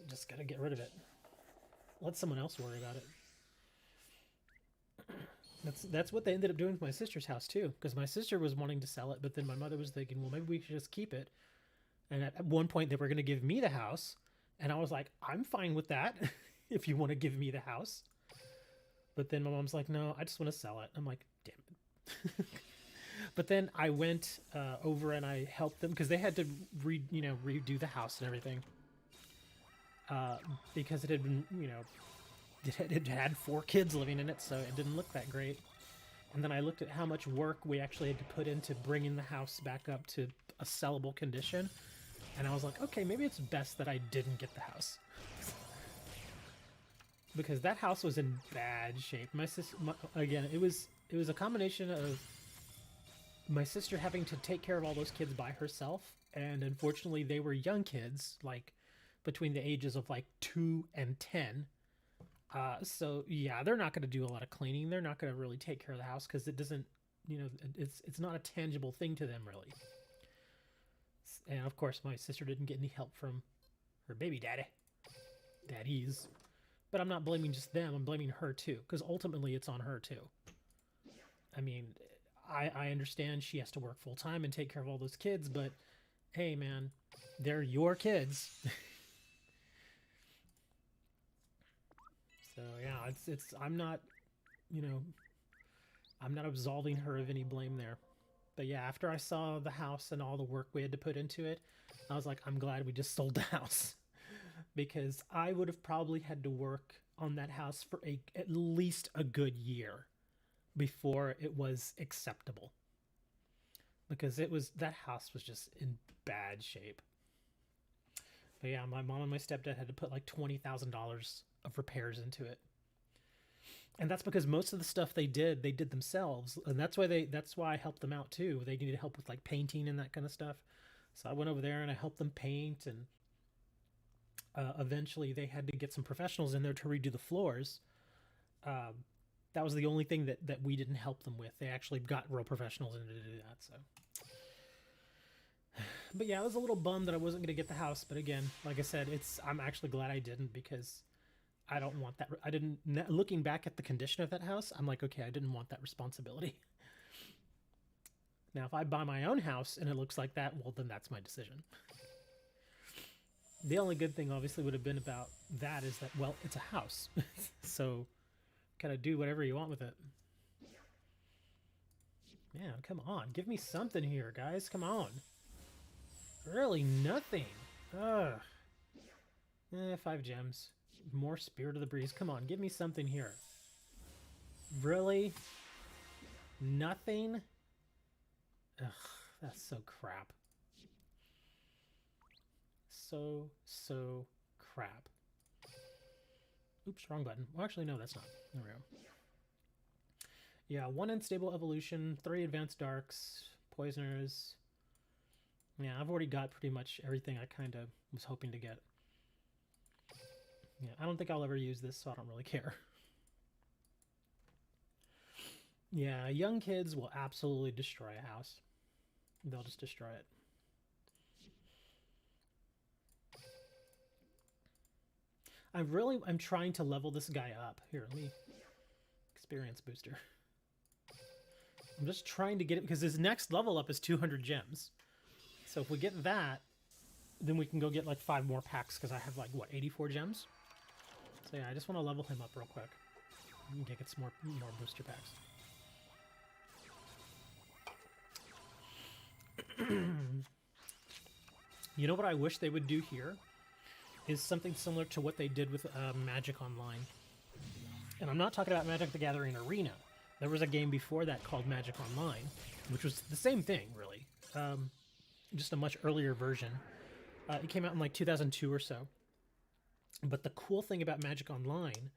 Just got to get rid of it. Let someone else worry about it. That's what they ended up doing with my sister's house too, because my sister was wanting to sell it, but then my mother was thinking, well, maybe we should just keep it. And at one point, they were going to give me the house, and I was like, I'm fine with that if you want to give me the house. But then my mom's like, no, I just want to sell it. I'm like, damn it. But then I went over and I helped them because they had to redo the house and everything because it had been, it had 4 kids living in it, so it didn't look that great. And then I looked at how much work we actually had to put into bringing the house back up to a sellable condition, and I was like, okay, maybe it's best that I didn't get the house. Because that house was in bad shape. My sister, again, it was a combination of my sister having to take care of all those kids by herself, and unfortunately they were young kids, like between the ages of like 2 and 10. So yeah, they're not going to do a lot of cleaning. They're not going to really take care of the house because it doesn't, it's not a tangible thing to them really. And of course, my sister didn't get any help from her baby daddies. But I'm not blaming just them. I'm blaming her too, because ultimately it's on her too. I mean, I understand she has to work full time and take care of all those kids, but hey, man, they're your kids. So yeah, it's I'm not, I'm not absolving her of any blame there. But yeah, after I saw the house and all the work we had to put into it, I was like, I'm glad we just sold the house. Because I would have probably had to work on that house for at least a good year before it was acceptable. Because that house was just in bad shape. But yeah, my mom and my stepdad had to put like $20,000 of repairs into it. And that's because most of the stuff they did themselves, and that's why I helped them out too. They needed help with like painting and that kind of stuff. So I went over there and I helped them paint, and eventually they had to get some professionals in there to redo the floors. That was the only thing that we didn't help them with. They actually got real professionals in to do that. So, but yeah, I was a little bummed that I wasn't going to get the house. But again, like I said, I'm actually glad I didn't, because I don't want that. I didn't. Looking back at the condition of that house, I'm like, okay, I didn't want that responsibility. Now, if I buy my own house and it looks like that, well, then that's my decision. The only good thing obviously would have been about that is that, well, it's a house. So kind of do whatever you want with it. Man, come on. Give me something here, guys. Come on. Really nothing. Ugh. 5 gems. More Spirit of the Breeze. Come on, give me something here. Really? Nothing? Ugh, that's so crap. So crap. Oops, wrong button. Well, actually, no, that's not. There we go. Yeah, 1 Unstable Evolution, 3 Advanced Darks, Poisoners. Yeah, I've already got pretty much everything I kind of was hoping to get. Yeah, I don't think I'll ever use this, so I don't really care. Yeah, young kids will absolutely destroy a house. They'll just destroy it. I'm trying to level this guy up. Here, let me experience booster. I'm just trying to get it because his next level up is 200 gems. So if we get that, then we can go get like 5 more packs because I have like, what, 84 gems? So yeah, I just want to level him up real quick. And get some more booster packs. You know what I wish they would do here? Is something similar to what they did with Magic Online. And I'm not talking about Magic the Gathering Arena. There was a game before that called Magic Online, which was the same thing, really. Just a much earlier version. It came out in like 2002 or so. But the cool thing about Magic Online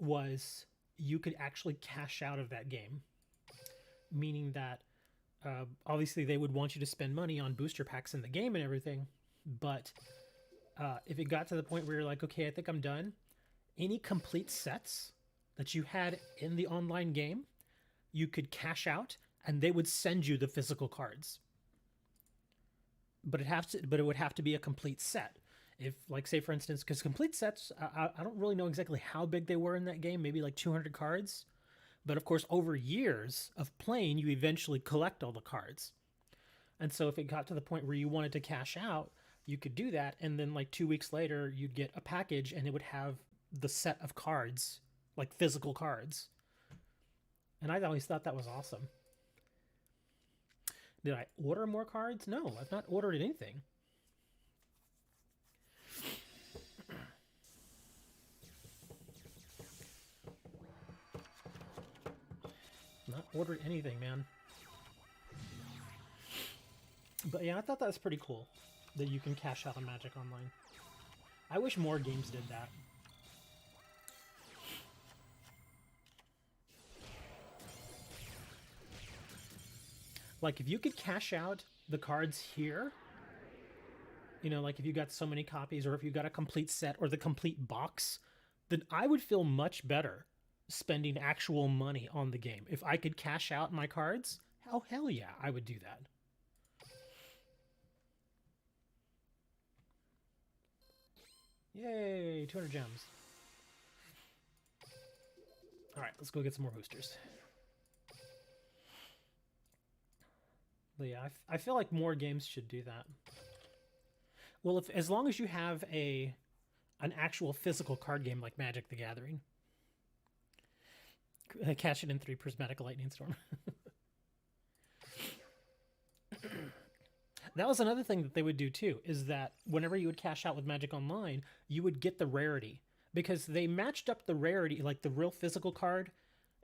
was you could actually cash out of that game. Meaning that, obviously they would want you to spend money on booster packs in the game and everything, but if it got to the point where you're like, okay, I think I'm done, any complete sets that you had in the online game, you could cash out and they would send you the physical cards. But it would have to be a complete set. If, like, say for instance, because complete sets, I don't really know exactly how big they were in that game, maybe like 200 cards. But of course, over years of playing, you eventually collect all the cards. And so if it got to the point where you wanted to cash out, you could do that. And then like 2 weeks later, you'd get a package and it would have the set of cards, like physical cards. And I always thought that was awesome. Did I order more cards? No, I've not ordered anything. Not ordered anything, man. But yeah, I thought that was pretty cool that you can cash out on Magic Online. I wish more games did that. Like, if you could cash out the cards here, you know, like if you got so many copies or if you got a complete set or the complete box, then I would feel much better spending actual money on the game. If I could cash out my cards, oh, hell yeah, I would do that. Yay, 200 gems. All right, let's go get some more boosters. But yeah, I feel like more games should do that. Well, as long as you have an actual physical card game like Magic the Gathering. Cash it in 3 Prismatic Lightning Storm. That was another thing that they would do too, is that whenever you would cash out with Magic Online, you would get the rarity. Because they matched up the rarity, like the real physical card.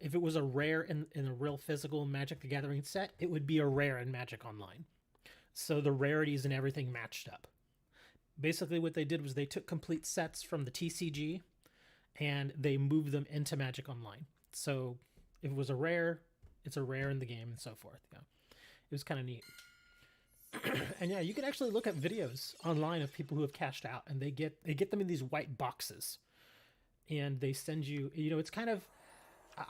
If it was a rare in a real physical Magic the Gathering set, it would be a rare in Magic Online. So the rarities and everything matched up. Basically what they did was they took complete sets from the TCG and they moved them into Magic Online. So if it was a rare, it's a rare in the game and so forth. Yeah, it was kind of neat. And yeah, you can actually look at videos online of people who have cashed out, and they get them in these white boxes, and they send you. You know, it's kind of.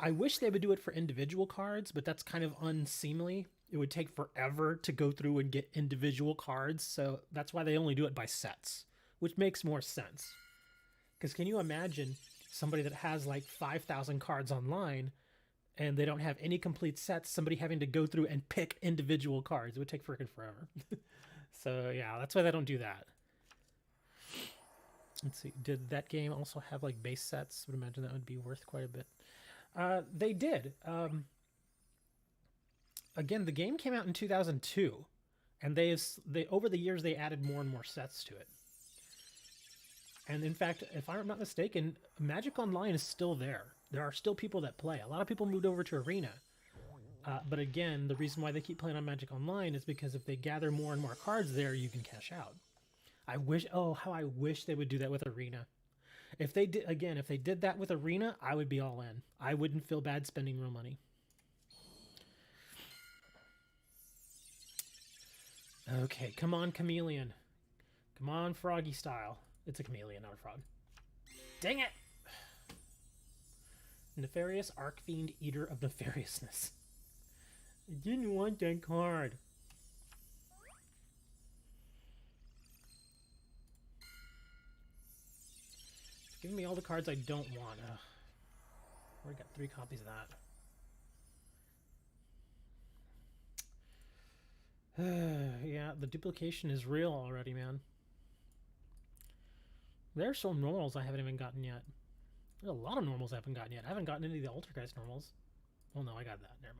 I wish they would do it for individual cards, but that's kind of unseemly. It would take forever to go through and get individual cards, so that's why they only do it by sets, which makes more sense. Because can you imagine somebody that has like 5,000 cards online and they don't have any complete sets, somebody having to go through and pick individual cards? It would take freaking forever. So yeah, that's why they don't do that. Let's see, did that game also have like base sets? I would imagine that would be worth quite a bit. They did. Again, the game came out in 2002, and they over the years they added more and more sets to it. And in fact, if I'm not mistaken, Magic Online is still there. There are still people that play. A lot of people moved over to Arena. But again, the reason why they keep playing on Magic Online is because if they gather more and more cards there, you can cash out. How I wish they would do that with Arena. If they did that with Arena, I would be all in. I wouldn't feel bad spending real money. Okay, come on, Chameleon. Come on, Froggy style. It's a chameleon, not a frog. Dang it! Nefarious Arcfiend, Eater of Nefariousness. I didn't want that card. It's giving me all the cards I don't want. I already got 3 copies of that. Yeah, the duplication is real already, man. There's some normals I haven't even gotten yet. There's a lot of normals I haven't gotten yet. I haven't gotten any of the Altergeist normals. Oh no, I got that. Never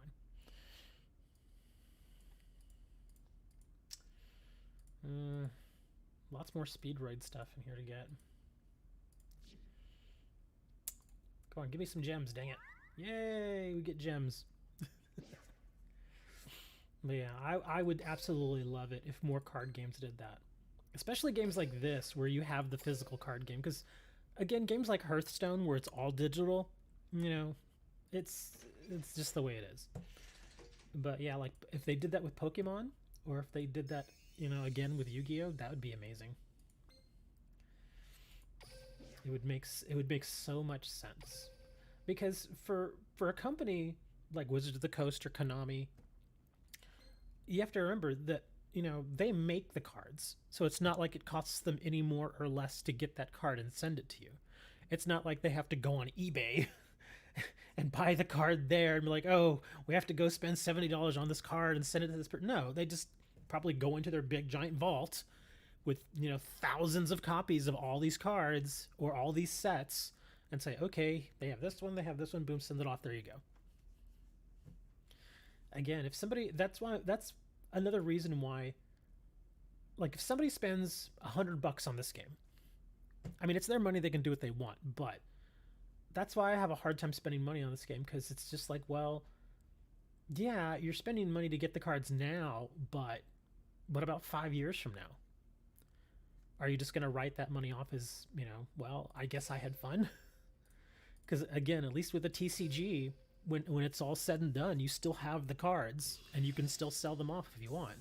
mind. Lots more Speedroid stuff in here to get. Come on, give me some gems, dang it. Yay, we get gems. But yeah, I would absolutely love it if more card games did that. Especially games like this, where you have the physical card game. Because, again, games like Hearthstone, where it's all digital, you know, it's just the way it is. But yeah, like, if they did that with Pokemon, or if they did that, you know, again with Yu-Gi-Oh, that would be amazing. It would make so much sense. Because for a company like Wizards of the Coast or Konami, you have to remember that, you know, they make the cards. So it's not like it costs them any more or less to get that card and send it to you. It's not like they have to go on eBay and buy the card there and be like, oh, we have to go spend $70 on this card and send it to this person. No, they just probably go into their big giant vault with, thousands of copies of all these cards or all these sets and say, okay, they have this one, boom, send it off, there you go. Again, if somebody, that's another reason why, like, if somebody spends $100 on this game, I mean, it's their money, they can do what they want, but that's why I have a hard time spending money on this game, because it's just like, well, yeah, you're spending money to get the cards now, but what about 5 years from now? Are you just going to write that money off as, well, I guess I had fun? Because, again, at least with the TCG, when it's all said and done, you still have the cards, and you can still sell them off if you want.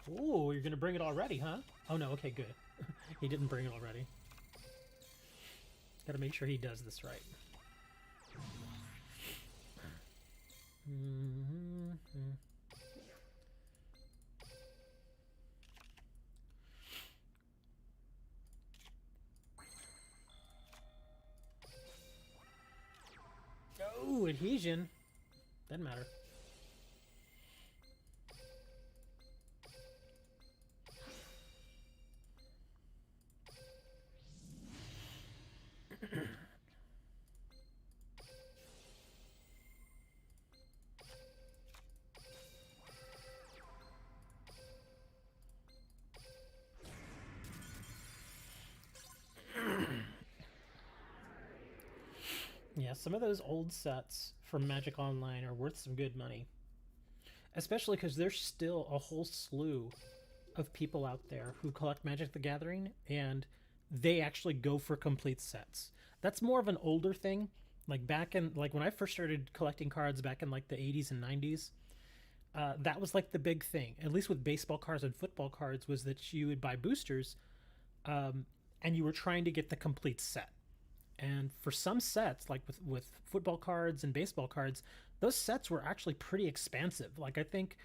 Ooh, you're gonna bring it already, huh? Oh no, okay, good. He didn't bring it already. Gotta make sure he does this right. Oh, adhesion. Doesn't matter. Yeah, some of those old sets from Magic Online are worth some good money. Especially because there's still a whole slew of people out there who collect Magic the Gathering, and they actually go for complete sets. That's more of an older thing. Like back in, like when I first started collecting cards back in like the 80s and 90s, that was like the big thing, at least with baseball cards and football cards, was that you would buy boosters, and you were trying to get the complete set. And for some sets, like with football cards and baseball cards, those sets were actually pretty expansive. Like I think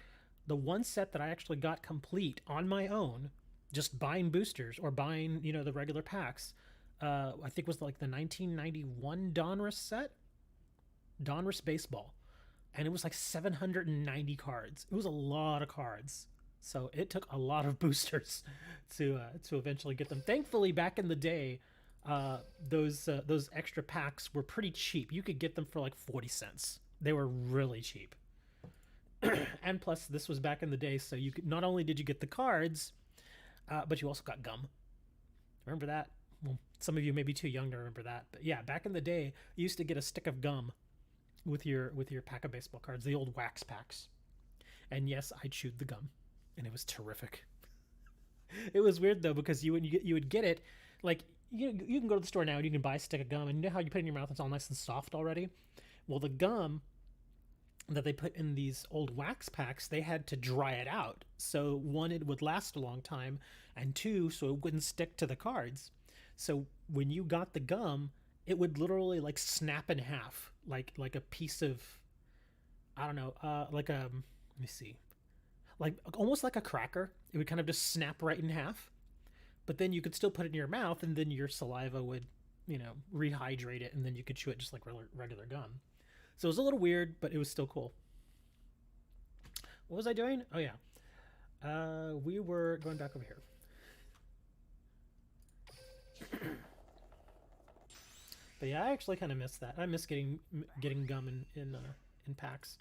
the one set that I actually got complete on my own, just buying boosters or buying, the regular packs, I think was like the 1991 Donruss set, Donruss Baseball. And it was like 790 cards. It was a lot of cards. So it took a lot of boosters to eventually get them. Thankfully, back in the day, those extra packs were pretty cheap. You could get them for like 40 cents. They were really cheap. And plus, this was back in the day, so you could, not only did you get the cards, but you also got gum. Remember that? Well, some of you may be too young to remember that, but yeah, back in the day, you used to get a stick of gum with your pack of baseball cards, the old wax packs. And yes, I chewed the gum, and it was terrific. It was weird though, because you would get it, like you can go to the store now and you can buy a stick of gum, and you know how you put it in your mouth, it's all nice and soft already. Well, the gum that they put in these old wax packs, they had to dry it out. So one, it would last a long time, and two, so it wouldn't stick to the cards. So when you got the gum, it would literally like snap in half, like a piece of, I don't know, like a, let me see, like almost like a cracker. It would kind of just snap right in half, but then you could still put it in your mouth, and then your saliva would, rehydrate it, and then you could chew it just like regular gum. So it was a little weird, but it was still cool. What was I doing? Oh yeah, we were going back over here. But yeah, I actually kind of miss that. I miss getting gum in packs.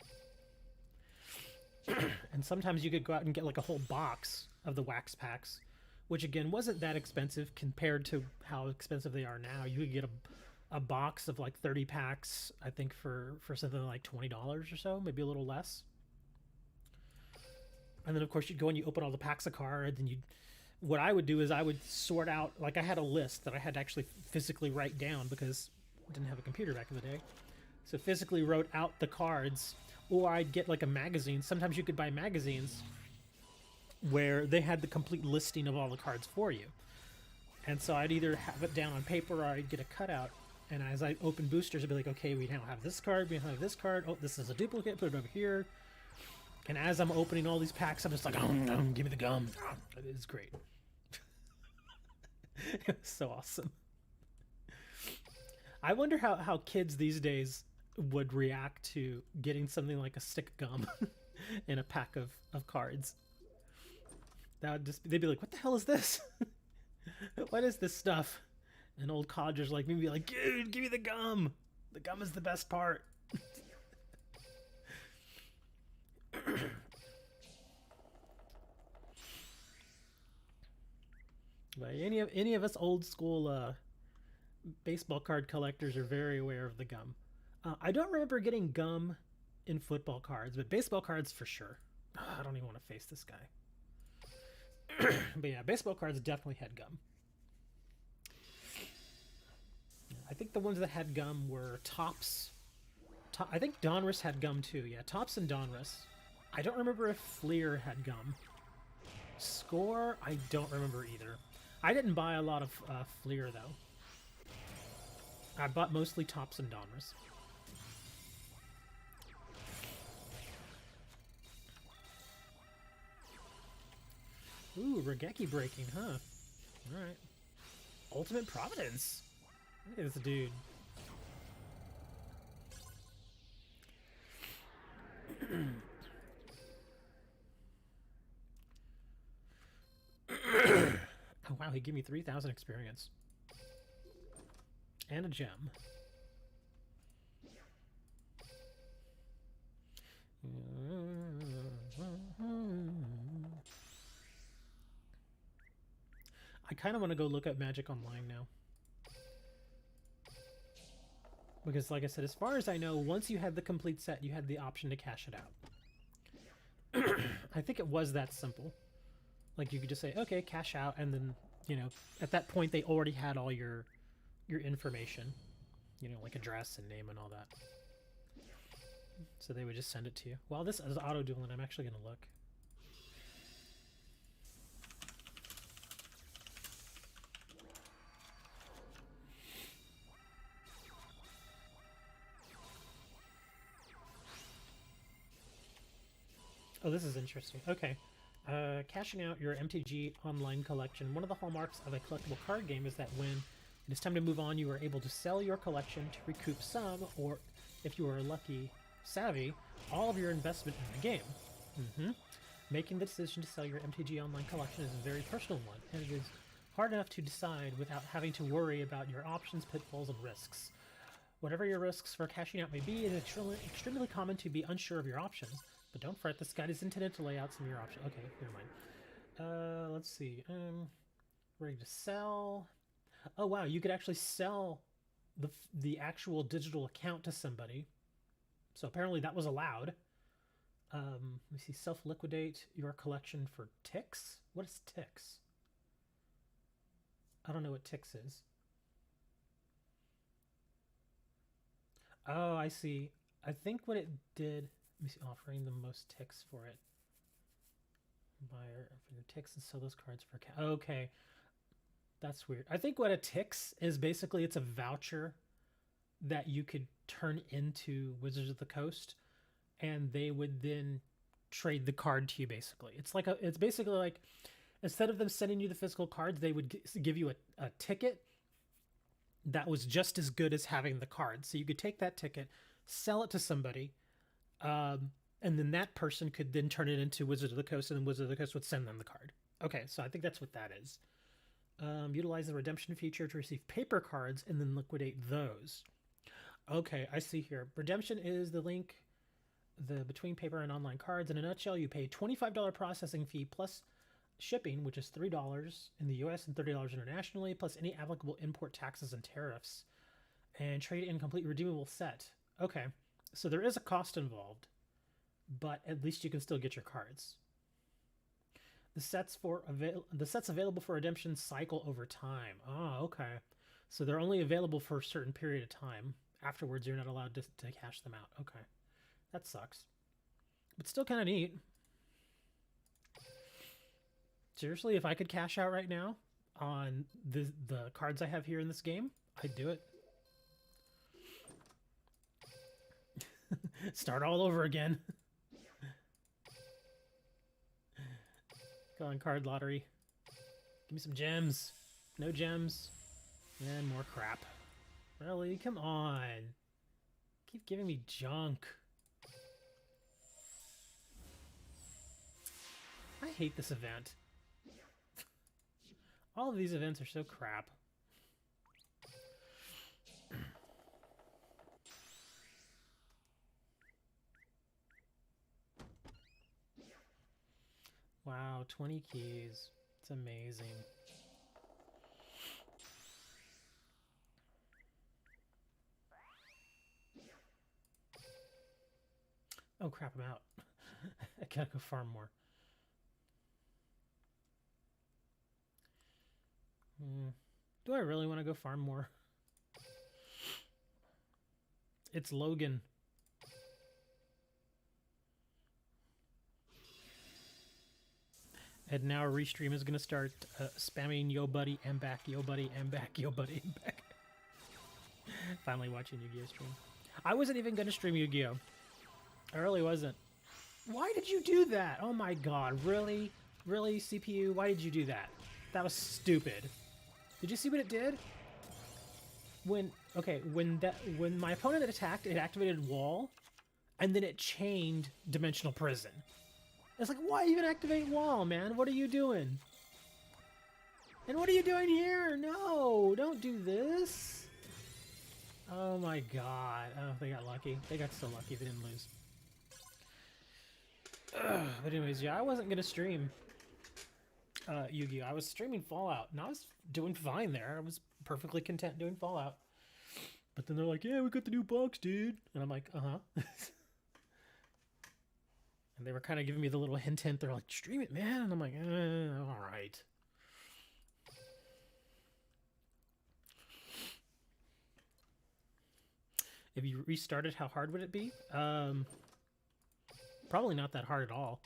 And sometimes you could go out and get like a whole box of the wax packs, which again wasn't that expensive compared to how expensive they are now. You could get a box of like 30 packs, I think for something like $20 or so, maybe a little less. And then of course you'd go and you open all the packs of cards, and what I would do is I would sort out, like I had a list that I had to actually physically write down because I didn't have a computer back in the day. So physically wrote out the cards, or I'd get like a magazine. Sometimes you could buy magazines where they had the complete listing of all the cards for you. And so I'd either have it down on paper or I'd get a cutout. And as I open boosters, I'd be like, okay, we now have this card, we now have this card. Oh, this is a duplicate, put it over here. And as I'm opening all these packs, I'm just like, give me the gum. It is great. It was so awesome. I wonder how kids these days would react to getting something like a stick of gum in a pack of cards. That would just, they'd be like, what the hell is this? What is this stuff? And old codgers like me would be like, dude, give me the gum. The gum is the best part. But any of us old school baseball card collectors are very aware of the gum. I don't remember getting gum in football cards, but baseball cards for sure. I don't even want to face this guy. But yeah, baseball cards definitely had gum. I think the ones that had gum were Topps. I think Donruss had gum too. Yeah, Topps and Donruss. I don't remember if Fleer had gum. Score, I don't remember either. I didn't buy a lot of Fleer though. I bought mostly Topps and Donruss. Ooh, Regeki breaking, huh? Alright. Ultimate Providence. Look at this dude. Oh wow, he gave me 3,000 experience. And a gem. I kind of want to go look at Magic Online now. Because like I said, as far as I know, once you had the complete set, you had the option to cash it out. I think it was that simple. Like you could just say, okay, cash out, and then, you know, at that point they already had all your information. You know, like address and name and all that. So they would just send it to you. While this is auto-dueling, I'm actually going to look. Oh, this is interesting. Okay. Cashing out your MTG online collection. One of the hallmarks of a collectible card game is that when it is time to move on, you are able to sell your collection to recoup some, or if you are lucky, savvy, all of your investment in the game. Making the decision to sell your MTG online collection is a very personal one, and it is hard enough to decide without having to worry about your options, pitfalls, and risks. Whatever your risks for cashing out may be, it is extremely common to be unsure of your options. But don't fret, this guide is intended to lay out some of your options. Okay, never mind. Let's see. Ready to sell. Oh wow, you could actually sell the actual digital account to somebody. So apparently that was allowed. Let me see. Self-liquidate your collection for ticks. What is ticks? I don't know what ticks is. Oh, I see. I think what it did. Let me see, offering the most ticks for it. Buyer for your ticks and sell those cards for cash. Okay. That's weird. I think what a ticks is basically it's a voucher that you could turn into Wizards of the Coast, and they would then trade the card to you basically. It's basically like instead of them sending you the physical cards, they would give you a ticket that was just as good as having the card. So you could take that ticket, sell it to somebody, and then that person could then turn it into Wizards of the Coast, and then Wizards of the Coast would send them the card. Okay, so I think that's what that is. Utilize the redemption feature to receive paper cards and then liquidate those. Okay, I see here. Redemption is the link between paper and online cards. In a nutshell, you pay $25 processing fee plus shipping, which is $3 in the US and $30 internationally, plus any applicable import taxes and tariffs, and trade in complete redeemable set. Okay, so there is a cost involved, but at least you can still get your cards. The sets available for redemption cycle over time. Oh, okay. So they're only available for a certain period of time. Afterwards, you're not allowed to cash them out. Okay. That sucks. But still kind of neat. Seriously, if I could cash out right now on the cards I have here in this game, I'd do it. Start all over again. Go on, card lottery. Give me some gems. No gems. And more crap. Really? Come on. Keep giving me junk. I hate this event. All of these events are so crap. Wow, 20 keys. It's amazing. Oh crap, I'm out. I gotta go farm more. Do I really want to go farm more? It's Logan. And now Restream is going to start spamming yo buddy, and back, yo buddy, and back, yo buddy, and back. Finally watching Yu-Gi-Oh stream. I wasn't even going to stream Yu-Gi-Oh. I really wasn't. Why did you do that? Oh my god, really? Really, CPU? Why did you do that? That was stupid. Did you see what it did? When my opponent attacked, it activated Wall, and then it chained Dimensional Prison. It's like, why even activate Wall, man? What are you doing? And what are you doing here? No, don't do this. Oh my god. Oh, they got lucky. They got so lucky they didn't lose. But anyways, yeah, I wasn't going to stream Yu-Gi-Oh! I was streaming Fallout, and I was doing fine there. I was perfectly content doing Fallout. But then they're like, yeah, we got the new box, dude. And I'm like, uh-huh. And they were kind of giving me the little hint. They're like, stream it, man. And I'm like, all right. If you restarted, how hard would it be? Probably not that hard at all.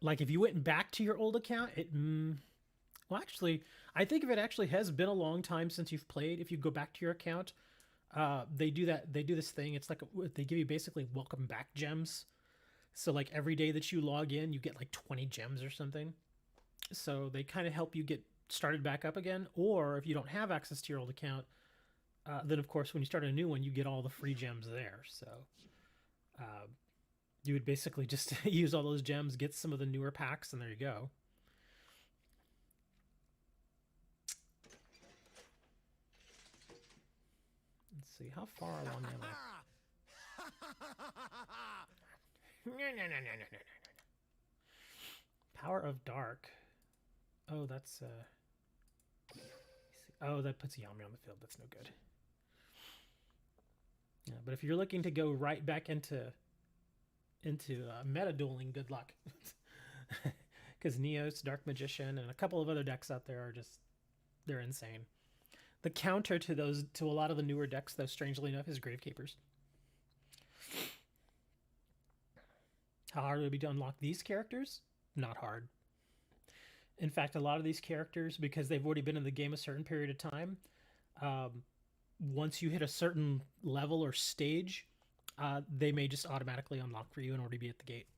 Like, if you went back to your old account, it... well, actually, I think if it actually has been a long time since you've played, if you go back to your account, they do that. They do this thing. It's like they give you basically welcome back gems. So, like, every day that you log in, you get, like, 20 gems or something. So they kind of help you get started back up again. Or if you don't have access to your old account, then, of course, when you start a new one, you get all the free gems there. So you would basically just use all those gems, get some of the newer packs, and there you go. Let's see, how far along am I? No. Power of Dark. Oh, that's oh, that puts Yami on the field. That's no good. Yeah, but if you're looking to go right back into meta dueling, good luck. Because Neos, Dark Magician, and a couple of other decks out there are just, they're insane. The counter to those, to a lot of the newer decks, though, strangely enough, is Gravekeepers. How hard would it be to unlock these characters? Not hard. In fact, a lot of these characters, because they've already been in the game a certain period of time, once you hit a certain level or stage, they may just automatically unlock for you in order to be at the gate.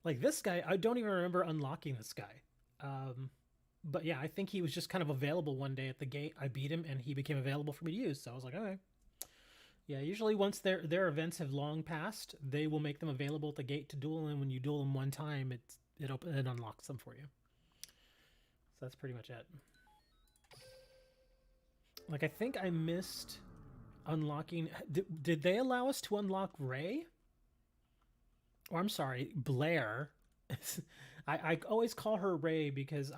Like this guy, I don't even remember unlocking this guy. But yeah, I think he was just kind of available one day at the gate. I beat him and he became available for me to use. So I was like, okay. Yeah, usually once their events have long passed, they will make them available at the gate to duel, and when you duel them one time, it unlocks them for you. So that's pretty much it. Like, I think I missed unlocking... Did they allow us to unlock Ray? Or I'm sorry, Blair. I always call her Ray because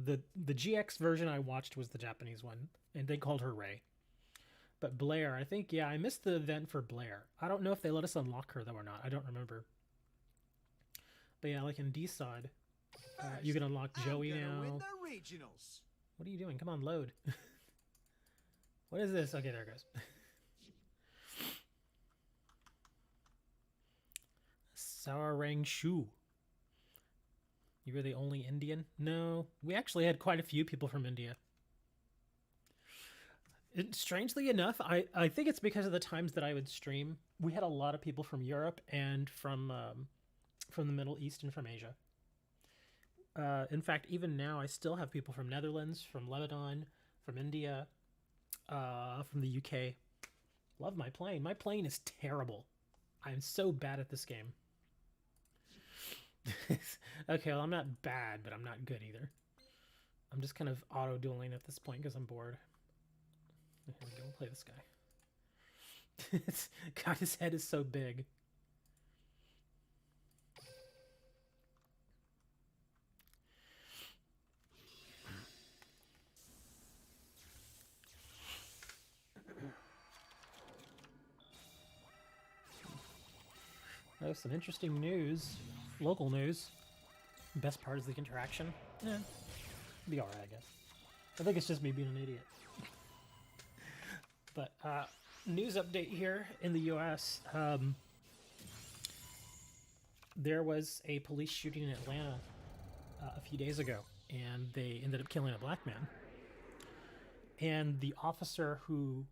the GX version I watched was the Japanese one, and they called her Ray. But Blair, I think, yeah, I missed the event for Blair. I don't know if they let us unlock her, though, or not. I don't remember. But yeah, like in D-Sod, you can unlock Joey now. What are you doing? Come on, load. What is this? Okay, there it goes. Sawarang Shu. You were the only Indian? No, we actually had quite a few people from India. Strangely enough, I think it's because of the times that I would stream. We had a lot of people from Europe and from the Middle East and from Asia. In fact, even now, I still have people from Netherlands, from Lebanon, from India, from the UK. Love my plane. My plane is terrible. I'm so bad at this game. Okay, well, I'm not bad, but I'm not good either. I'm just kind of auto-dueling at this point because I'm bored. Here we go, we'll play this guy. God, his head is so big. Oh, some interesting news. Local news. Best part is the interaction. Yeah, be alright, I guess. I think it's just me being an idiot. But, news update here in the US. There was a police shooting in Atlanta a few days ago, and they ended up killing a black man. And the officer who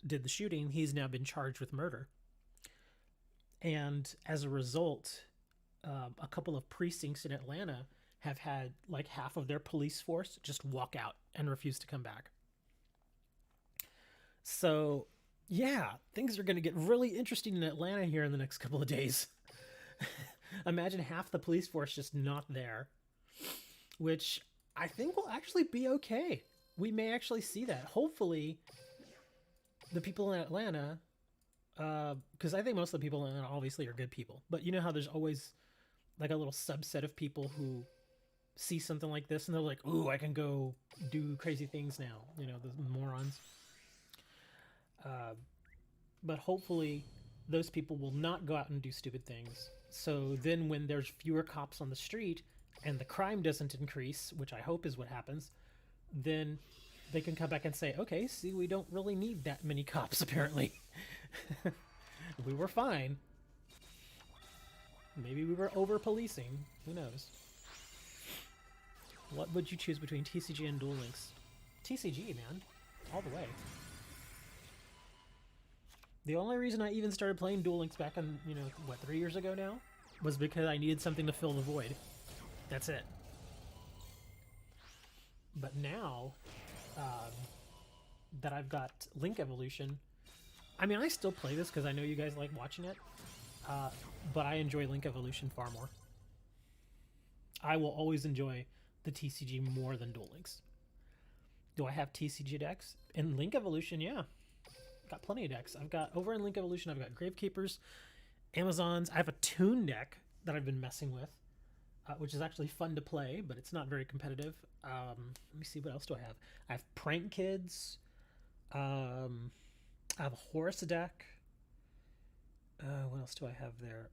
did the shooting, he's now been charged with murder. And as a result, a couple of precincts in Atlanta have had like half of their police force just walk out and refuse to come back. So, yeah, things are going to get really interesting in Atlanta here in the next couple of days. Imagine half the police force just not there, which I think will actually be okay. We may actually see that. Hopefully, the people in Atlanta, because I think most of the people in Atlanta obviously are good people, but you know how there's always like a little subset of people who see something like this and they're like, ooh, I can go do crazy things now. You know, the morons. But hopefully those people will not go out and do stupid things. So then when there's fewer cops on the street and the crime doesn't increase, which I hope is what happens, then they can come back and say, okay, see, we don't really need that many cops, apparently. We were fine. Maybe we were over-policing. Who knows? What would you choose between TCG and Duel Links? TCG, man. All the way. The only reason I even started playing Duel Links back in, 3 years ago now, was because I needed something to fill the void. That's it. But now, that I've got Link Evolution, I mean, I still play this because I know you guys like watching it, but I enjoy Link Evolution far more. I will always enjoy the TCG more than Duel Links. Do I have TCG decks? In Link Evolution, yeah. Got plenty of decks. I've got, over in Link Evolution, I've got Gravekeepers, Amazons. I have a Toon deck that I've been messing with, which is actually fun to play, but it's not very competitive. Let me see, what else do I have? I have Prank Kids. I have a Horus deck. What else do I have there?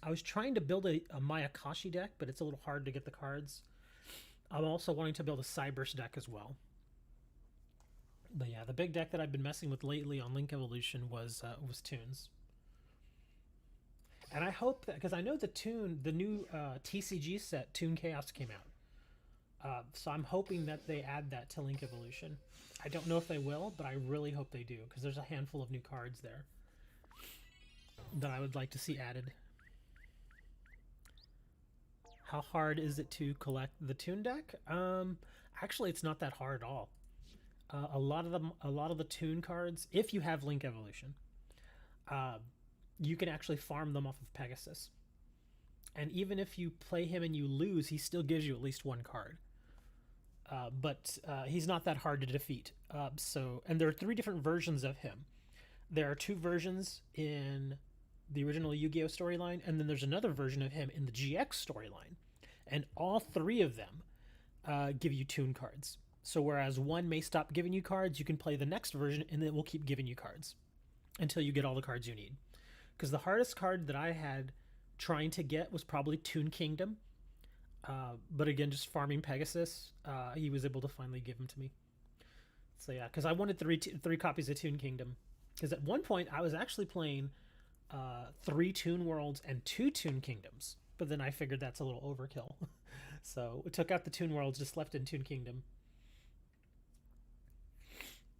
I was trying to build a Mayakashi deck, but it's a little hard to get the cards. I'm also wanting to build a Cyberse deck as well. But yeah, the big deck that I've been messing with lately on Link Evolution was Toons. And I hope that, because I know the new TCG set, Toon Chaos, came out. So I'm hoping that they add that to Link Evolution. I don't know if they will, but I really hope they do, because there's a handful of new cards there that I would like to see added. How hard is it to collect the Toon deck? Actually, it's not that hard at all. A lot of the Toon cards, if you have Link Evolution, you can actually farm them off of Pegasus. And even if you play him and you lose, he still gives you at least one card. But he's not that hard to defeat. And there are 3 different versions of him. There are 2 versions in the original Yu-Gi-Oh storyline, and then there's another version of him in the GX storyline. And all 3 of them give you Toon cards. So whereas one may stop giving you cards, you can play the next version, and it will keep giving you cards until you get all the cards you need. Because the hardest card that I had trying to get was probably Toon Kingdom. But again, just farming Pegasus, he was able to finally give them to me. So yeah, because I wanted 3 copies of Toon Kingdom. Because at one point, I was actually playing 3 Toon Worlds and 2 Toon Kingdoms. But then I figured that's a little overkill. So we took out the Toon Worlds, just left in Toon Kingdom.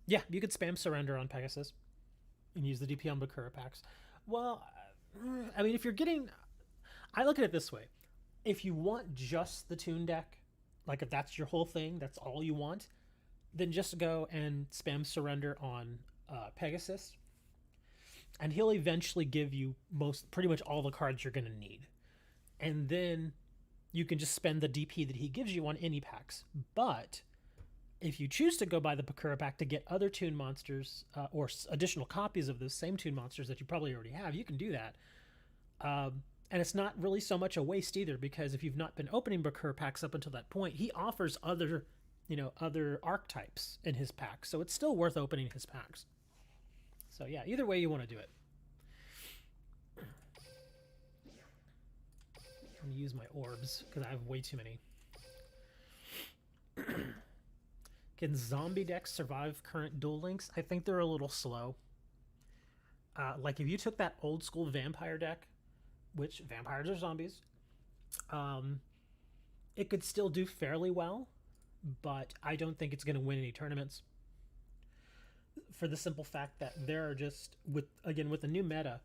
Yeah, you could spam surrender on Pegasus and use the DP on Bakura packs. Well, I mean, if you're getting, I look at it this way: if you want just the Toon deck, like if that's your whole thing, that's all you want, then just go and spam surrender on Pegasus, and he'll eventually give you pretty much all the cards you're going to need, and then you can just spend the DP that he gives you on any packs. But if you choose to go buy the Bakura pack to get other Toon monsters or additional copies of those same Toon monsters that you probably already have, you can do that. And it's not really so much a waste either, because if you've not been opening Bakura packs up until that point, he offers other archetypes in his packs, so it's still worth opening his packs. So yeah, either way you want to do it. I'm gonna use my orbs because I have way too many. Can zombie decks survive current Duel Links? I think they're a little slow. Like if you took that old school vampire deck, which vampires are zombies, it could still do fairly well, but I don't think it's going to win any tournaments. For the simple fact that there are just with the new meta,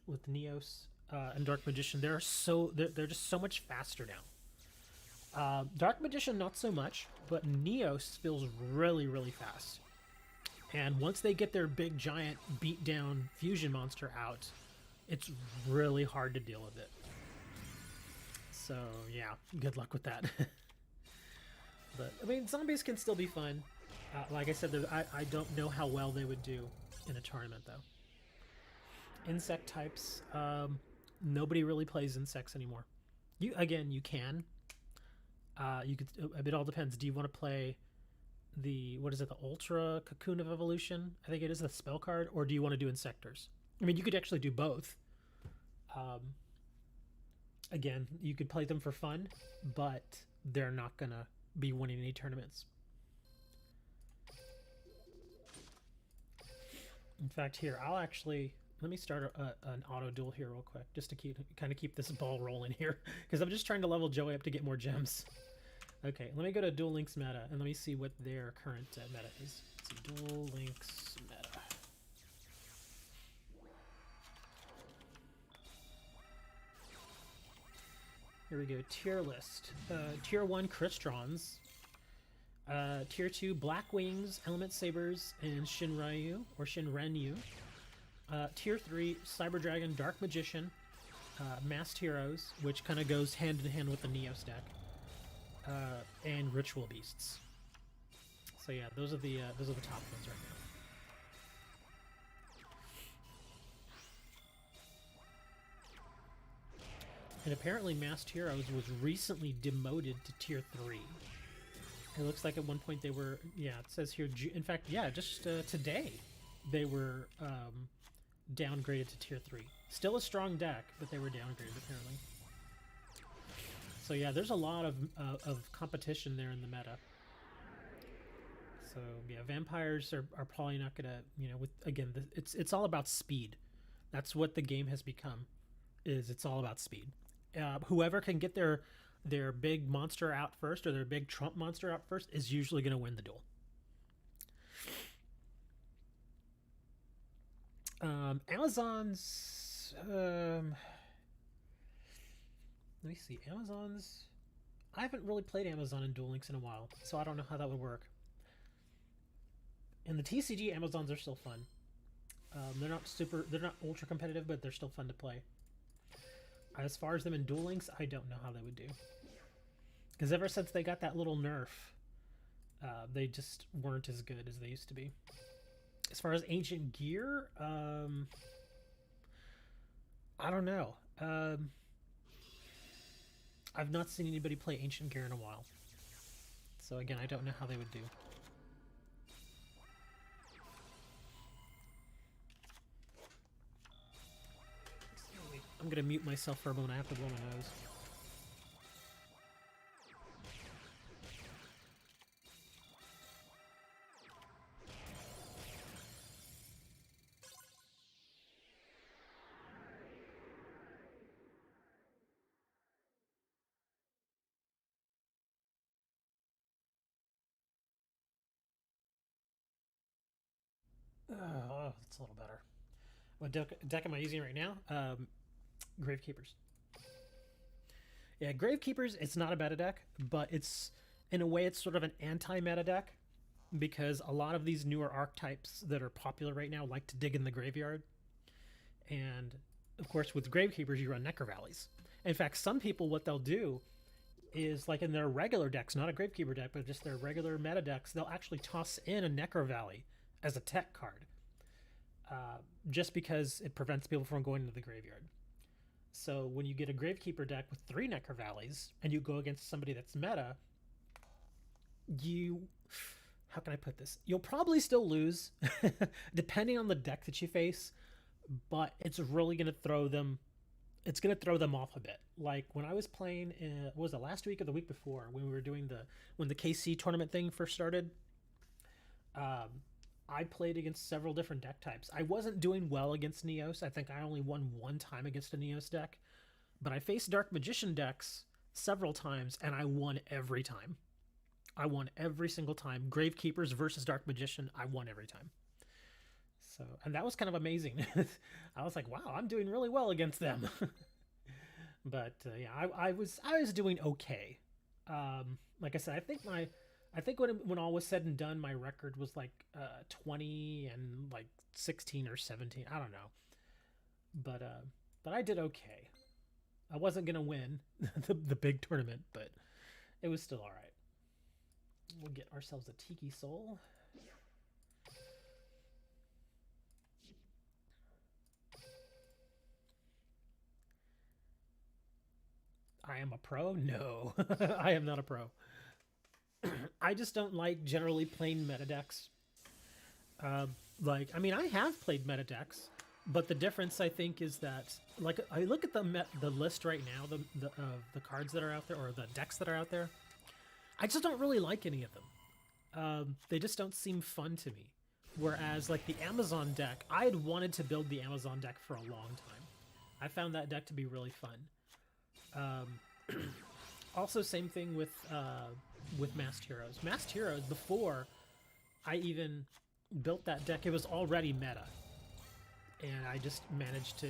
with Neos and Dark Magician, they're just so much faster now. Dark Magician not so much, but Neos feels really, really fast. And once they get their big giant beat down fusion monster out, it's really hard to deal with it. So yeah, good luck with that. But I mean, zombies can still be fun. Like I said, I don't know how well they would do in a tournament though. Insect types, nobody really plays insects anymore. You can. You could. It all depends. Do you want to play the Ultra Cocoon of Evolution? I think it is the spell card, or do you want to do Insectors? I mean, you could actually do both. Again, you could play them for fun, but they're not gonna be winning any tournaments. In fact, here I'll actually let me start an auto duel here real quick, just to keep this ball rolling here, because I'm just trying to level Joey up to get more gems. Okay, let me go to Duel Links meta and let me see what their current meta is. Let's see, Duel Links meta. Here we go. Tier list. Tier 1 Cristrons. Tier 2 Black Wings, Element Sabers, and Shinryu or Shinrenyu. Tier 3 Cyber Dragon, Dark Magician, Masked Heroes, which kind of goes hand in hand with the Neos deck, and Ritual Beasts. So yeah, those are the top ones right now. And apparently Masked Heroes was recently demoted to Tier 3. It looks like at one point they were, yeah, it says here, in fact, yeah, just today they were downgraded to Tier 3. Still a strong deck, but they were downgraded apparently. So yeah, there's a lot of competition there in the meta. So yeah, vampires are probably not gonna, it's all about speed. That's what the game has become, is it's all about speed. Whoever can get their big monster out first, or their big trump monster out first, is usually going to win the duel. Amazon's let me see. Amazon's, I haven't really played Amazon in Duel Links in a while, so I don't know how that would work. In the TCG, Amazons are still fun. They're not ultra competitive, but they're still fun to play. As far as them in Duel Links, I don't know how they would do. Because ever since they got that little nerf, they just weren't as good as they used to be. As far as Ancient Gear, I don't know. I've not seen anybody play Ancient Gear in a while. So again, I don't know how they would do. I'm gonna mute myself for a moment. I have to blow my nose. Oh, that's a little better. What deck am I using right now? Gravekeepers. Yeah, Gravekeepers, it's not a meta deck, but it's, in a way, it's sort of an anti-meta deck because a lot of these newer archetypes that are popular right now like to dig in the graveyard. And, of course, with Gravekeepers, you run Necro Valleys. In fact, some people, what they'll do is, like in their regular decks, not a Gravekeeper deck, but just their regular meta decks, they'll actually toss in a Necro Valley as a tech card. Just because it prevents people from going into the graveyard. So when you get a Gravekeeper deck with 3 Necro Valleys and you go against somebody that's meta, how can I put this? You'll probably still lose, depending on the deck that you face, but it's really going to throw them. It's going to throw them off a bit. Like when I was playing, what was it, last week or the week before, when we were doing when the KC tournament thing first started. I played against several different deck types. I wasn't doing well against Neos. I think I only won one time against a Neos deck. But I faced Dark Magician decks several times, and I won every time. I won every single time. Gravekeepers versus Dark Magician, I won every time. So, and that was kind of amazing. I was like, wow, I'm doing really well against them. But yeah, I was doing okay. Like I said, I think when all was said and done, my record was like 20 and like 16 or 17. I don't know, but I did okay. I wasn't gonna win the big tournament, but it was still all right. We'll get ourselves a Tiki Soul. I am a pro? No, I am not a pro. I just don't like generally playing meta decks. I mean, I have played meta decks, but the difference I think is that, like, I look at the list right now, the cards that are out there or the decks that are out there. I just don't really like any of them. They just don't seem fun to me. Whereas, like the Amazon deck, I had wanted to build the Amazon deck for a long time. I found that deck to be really fun. Also, same thing with Masked Heroes. Masked Heroes, before I even built that deck, it was already meta, and I just managed to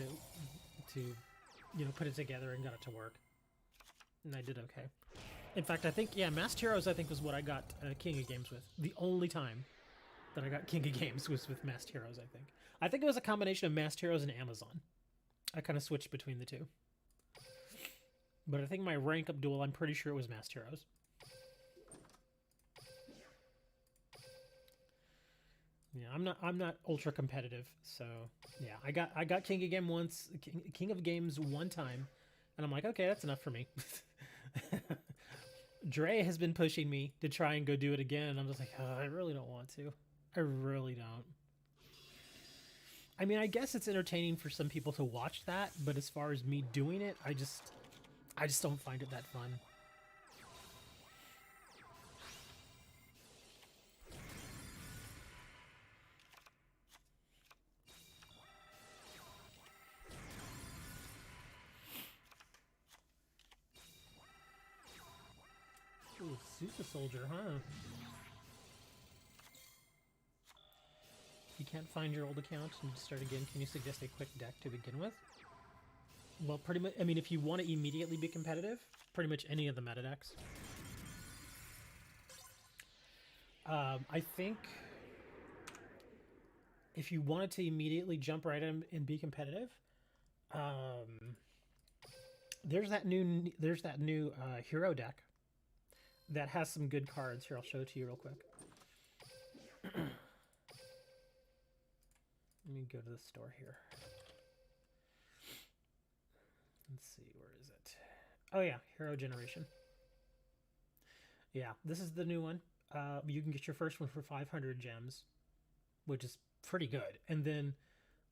put it together and got it to work, and I did okay. In fact, I think Masked Heroes was what I got King of Games with. The only time that I got King of Games was with Masked Heroes. I think it was a combination of Masked Heroes and Amazon. I kind of switched between the two. But I think my rank up duel, I'm pretty sure it was Masked Heroes. Yeah, I'm not ultra competitive, so yeah, I got King of Game once, King of Games one time, and I'm like, okay, that's enough for me. Dre has been pushing me to try and go do it again, and I'm just like, oh, I really don't want to. I really don't. I mean, I guess it's entertaining for some people to watch that, but as far as me doing it, I just don't find it that fun. Ooh, Sousa Soldier, huh? You can't find your old account and start again. Can you suggest a quick deck to begin with? Well, pretty much, I mean, if you want to immediately be competitive, pretty much any of the meta decks. I think if you wanted to immediately jump right in and be competitive, there's that new hero deck that has some good cards. Here, I'll show it to you real quick. Let me go to the store here. Let's see, where is it? Oh yeah, Hero Generation. Yeah, this is the new one. You can get your first one for 500 gems, which is pretty good. And then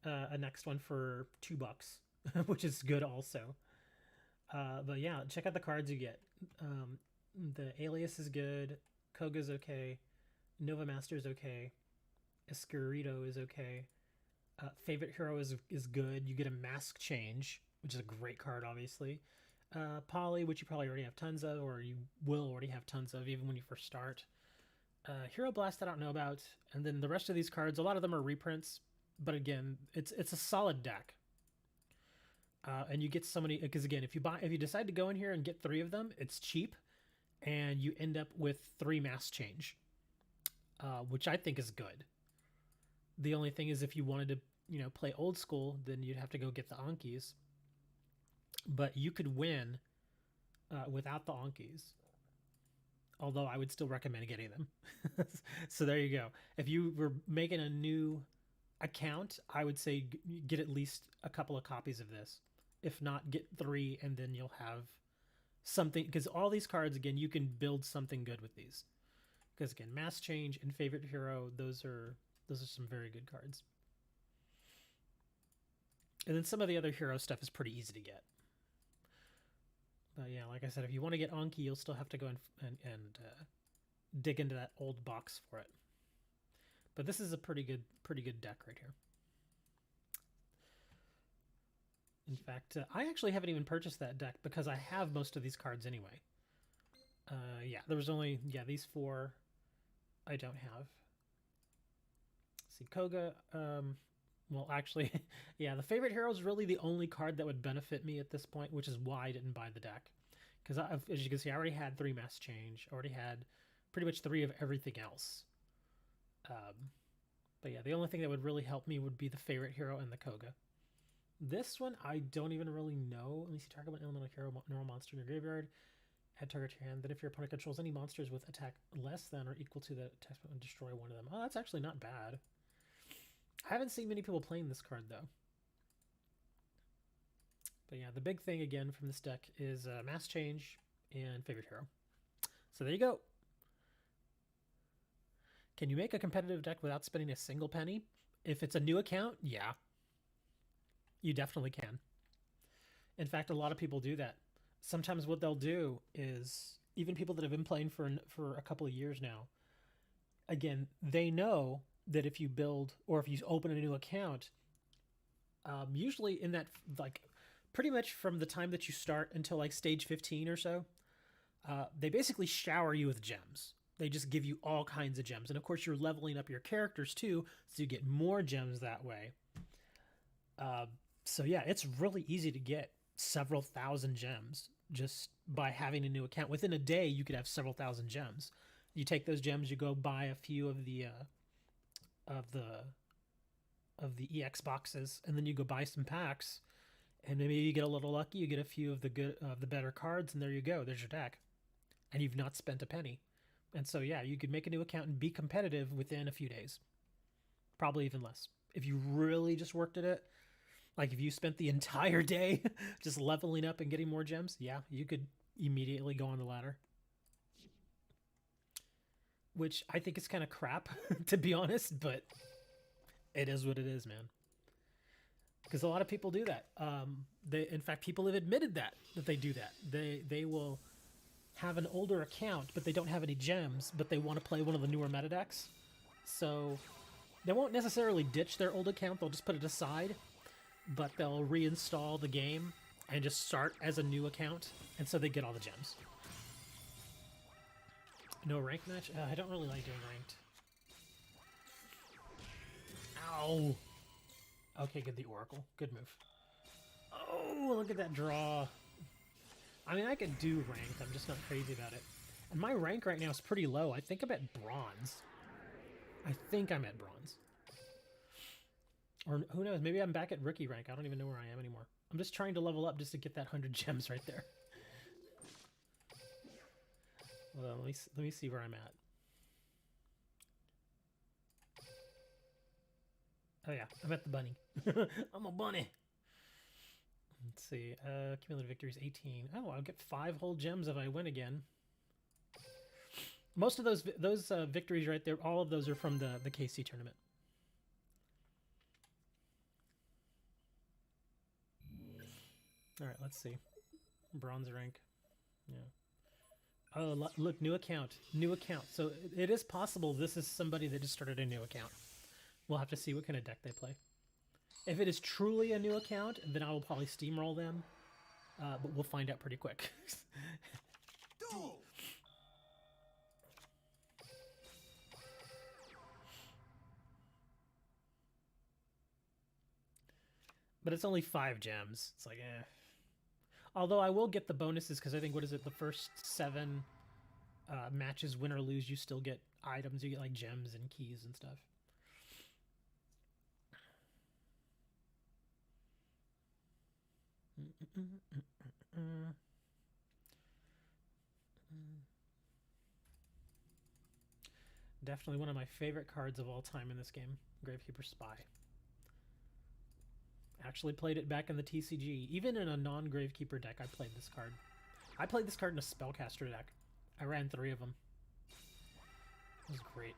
a next one for $2, which is good also. But yeah, check out the cards you get. The Alias is good. Koga's okay. Nova Master is okay. Escurito is okay. Favorite Hero is good. You get a Mask Change, which is a great card, obviously. Poly, which you probably already have tons of, or you will already have tons of, even when you first start. Hero Blast I don't know about, and then the rest of these cards, a lot of them are reprints, but again, it's a solid deck. And you get so many, because again, if you decide to go in here and get 3 of them, it's cheap, and you end up with 3 mass change, which I think is good. The only thing is if you wanted to, play old school, then you'd have to go get the Ankis. But you could win without the Ankis. Although I would still recommend getting them. So there you go. If you were making a new account, I would say get at least a couple of copies of this. If not, get 3, and then you'll have something. Because all these cards, again, you can build something good with these. Because again, Mass Change and Favorite Hero, those are some very good cards. And then some of the other hero stuff is pretty easy to get. But yeah, like I said, if you want to get Anki, you'll still have to go and dig into that old box for it. But this is a pretty good deck right here. In fact, I actually haven't even purchased that deck because I have most of these cards anyway. Yeah, there was only these 4 I don't have. Let's see, Koga. Well, actually, yeah, the Favorite Hero is really the only card that would benefit me at this point, which is why I didn't buy the deck. Because, as you can see, I already had 3 Mass Change. I already had pretty much 3 of everything else. But yeah, the only thing that would really help me would be the Favorite Hero and the Koga. This one, I don't even really know. Let me see, target one elemental hero, normal monster in your graveyard. Add target to your hand. Then if your opponent controls any monsters with attack less than or equal to the attack, destroy one of them. Oh, that's actually not bad. I haven't seen many people playing this card, though. But yeah, the big thing, again, from this deck is Mass Change and Favorite Hero. So there you go. Can you make a competitive deck without spending a single penny? If it's a new account, yeah. You definitely can. In fact, a lot of people do that. Sometimes what they'll do is, even people that have been playing for a couple of years now, again, they know that if you build or if you open a new account, usually in that, like, pretty much from the time that you start until like stage 15 or so, they basically shower you with gems. They just give you all kinds of gems. And of course, you're leveling up your characters too, so you get more gems that way. So yeah, it's really easy to get several thousand gems just by having a new account. Within a day, you could have several thousand gems. You take those gems, you go buy a few of the EX boxes, and then you go buy some packs, and maybe you get a little lucky, you get a few of the better cards, and there you go. There's your deck, and you've not spent a penny. And so yeah, you could make a new account and be competitive within a few days, probably even less if you really just worked at it. Like if you spent the entire day just leveling up and getting more gems, yeah, you could immediately go on the ladder. Which I think is kind of crap, to be honest, but it is what it is, man. Because a lot of people do that. In fact, people have admitted that they do that. They will have an older account, but they don't have any gems, but they want to play one of the newer meta decks. So they won't necessarily ditch their old account. They'll just put it aside, but they'll reinstall the game and just start as a new account, and so they get all the gems. No rank match? I don't really like doing ranked. Ow! Okay, good, the Oracle. Good move. Oh, look at that draw. I mean, I could do ranked. I'm just not crazy about it. And my rank right now is pretty low. I think I'm at bronze. I think I'm at bronze. Or who knows? Maybe I'm back at rookie rank. I don't even know where I am anymore. I'm just trying to level up just to get that 100 gems right there. Well, let me see where I'm at. Oh yeah, I'm at the bunny. I'm a bunny. Let's see. Cumulative victories 18. Oh, I'll get 5 whole gems if I win again. Most of those victories right there, all of those are from the KC tournament. All right, let's see. Bronze rank. Yeah. Oh, look, new account. New account. So it is possible this is somebody that just started a new account. We'll have to see what kind of deck they play. If it is truly a new account, then I will probably steamroll them. But we'll find out pretty quick. Duel! But it's only 5 gems. It's like, eh. Although I will get the bonuses because I think, what is it, the first 7 matches, win or lose, you still get items. You get like gems and keys and stuff. Definitely one of my favorite cards of all time in this game, Gravekeeper Spy. Actually played it back in the TCG. Even in a non-Gravekeeper deck, I played this card. I played this card in a Spellcaster deck. I ran 3 of them. It was great.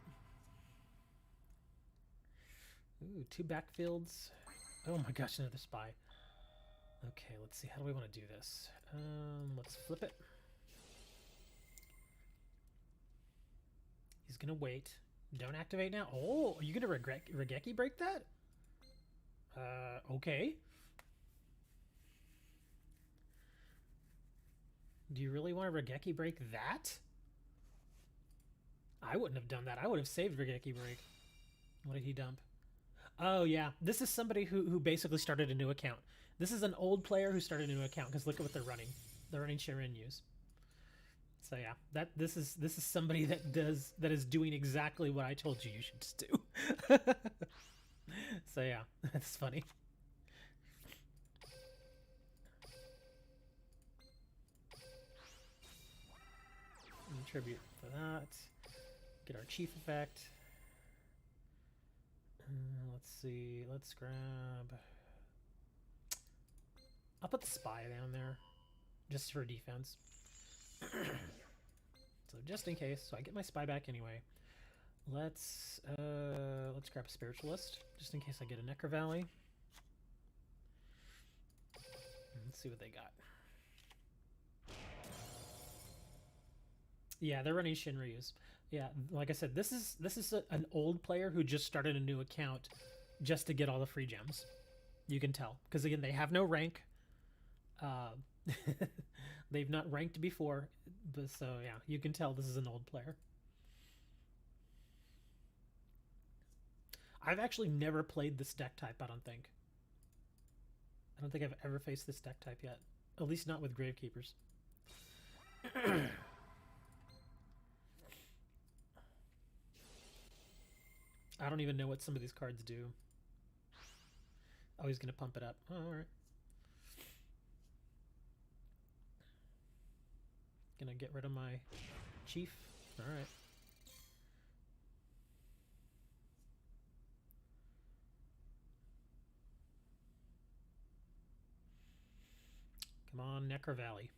Ooh, 2 backfields. Oh my gosh, another Spy. Okay, let's see. How do we want to do this? Let's flip it. He's gonna wait. Don't activate now. Oh, are you gonna Regeki break that? Okay. Do you really want to Regeki break that? I wouldn't have done that. I would have saved Regeki break. What did he dump? Oh yeah, this is somebody who basically started a new account. This is an old player who started a new account because look at what they're running. They're running Shirinyus. So yeah, this is somebody that is doing exactly what I told you should do. So yeah, that's funny. Tribute for that. Get our chief effect. Let's see. Let's grab. I'll put the spy down there, just for defense. So just in case, so I get my spy back anyway. Let's grab a spiritualist, just in case I get a Necro Valley. Let's see what they got. Yeah, they're running Shinryus. Yeah, like I said, this is an old player who just started a new account just to get all the free gems. You can tell because again, they have no rank. They've not ranked before, but so yeah, you can tell this is an old player. I've actually never played this deck type, I don't think. I don't think I've ever faced this deck type yet. At least not with Gravekeepers. I don't even know what some of these cards do. Oh, he's going to pump it up. Oh, alright. Gonna get rid of my chief. Alright. Come on, Necro Valley.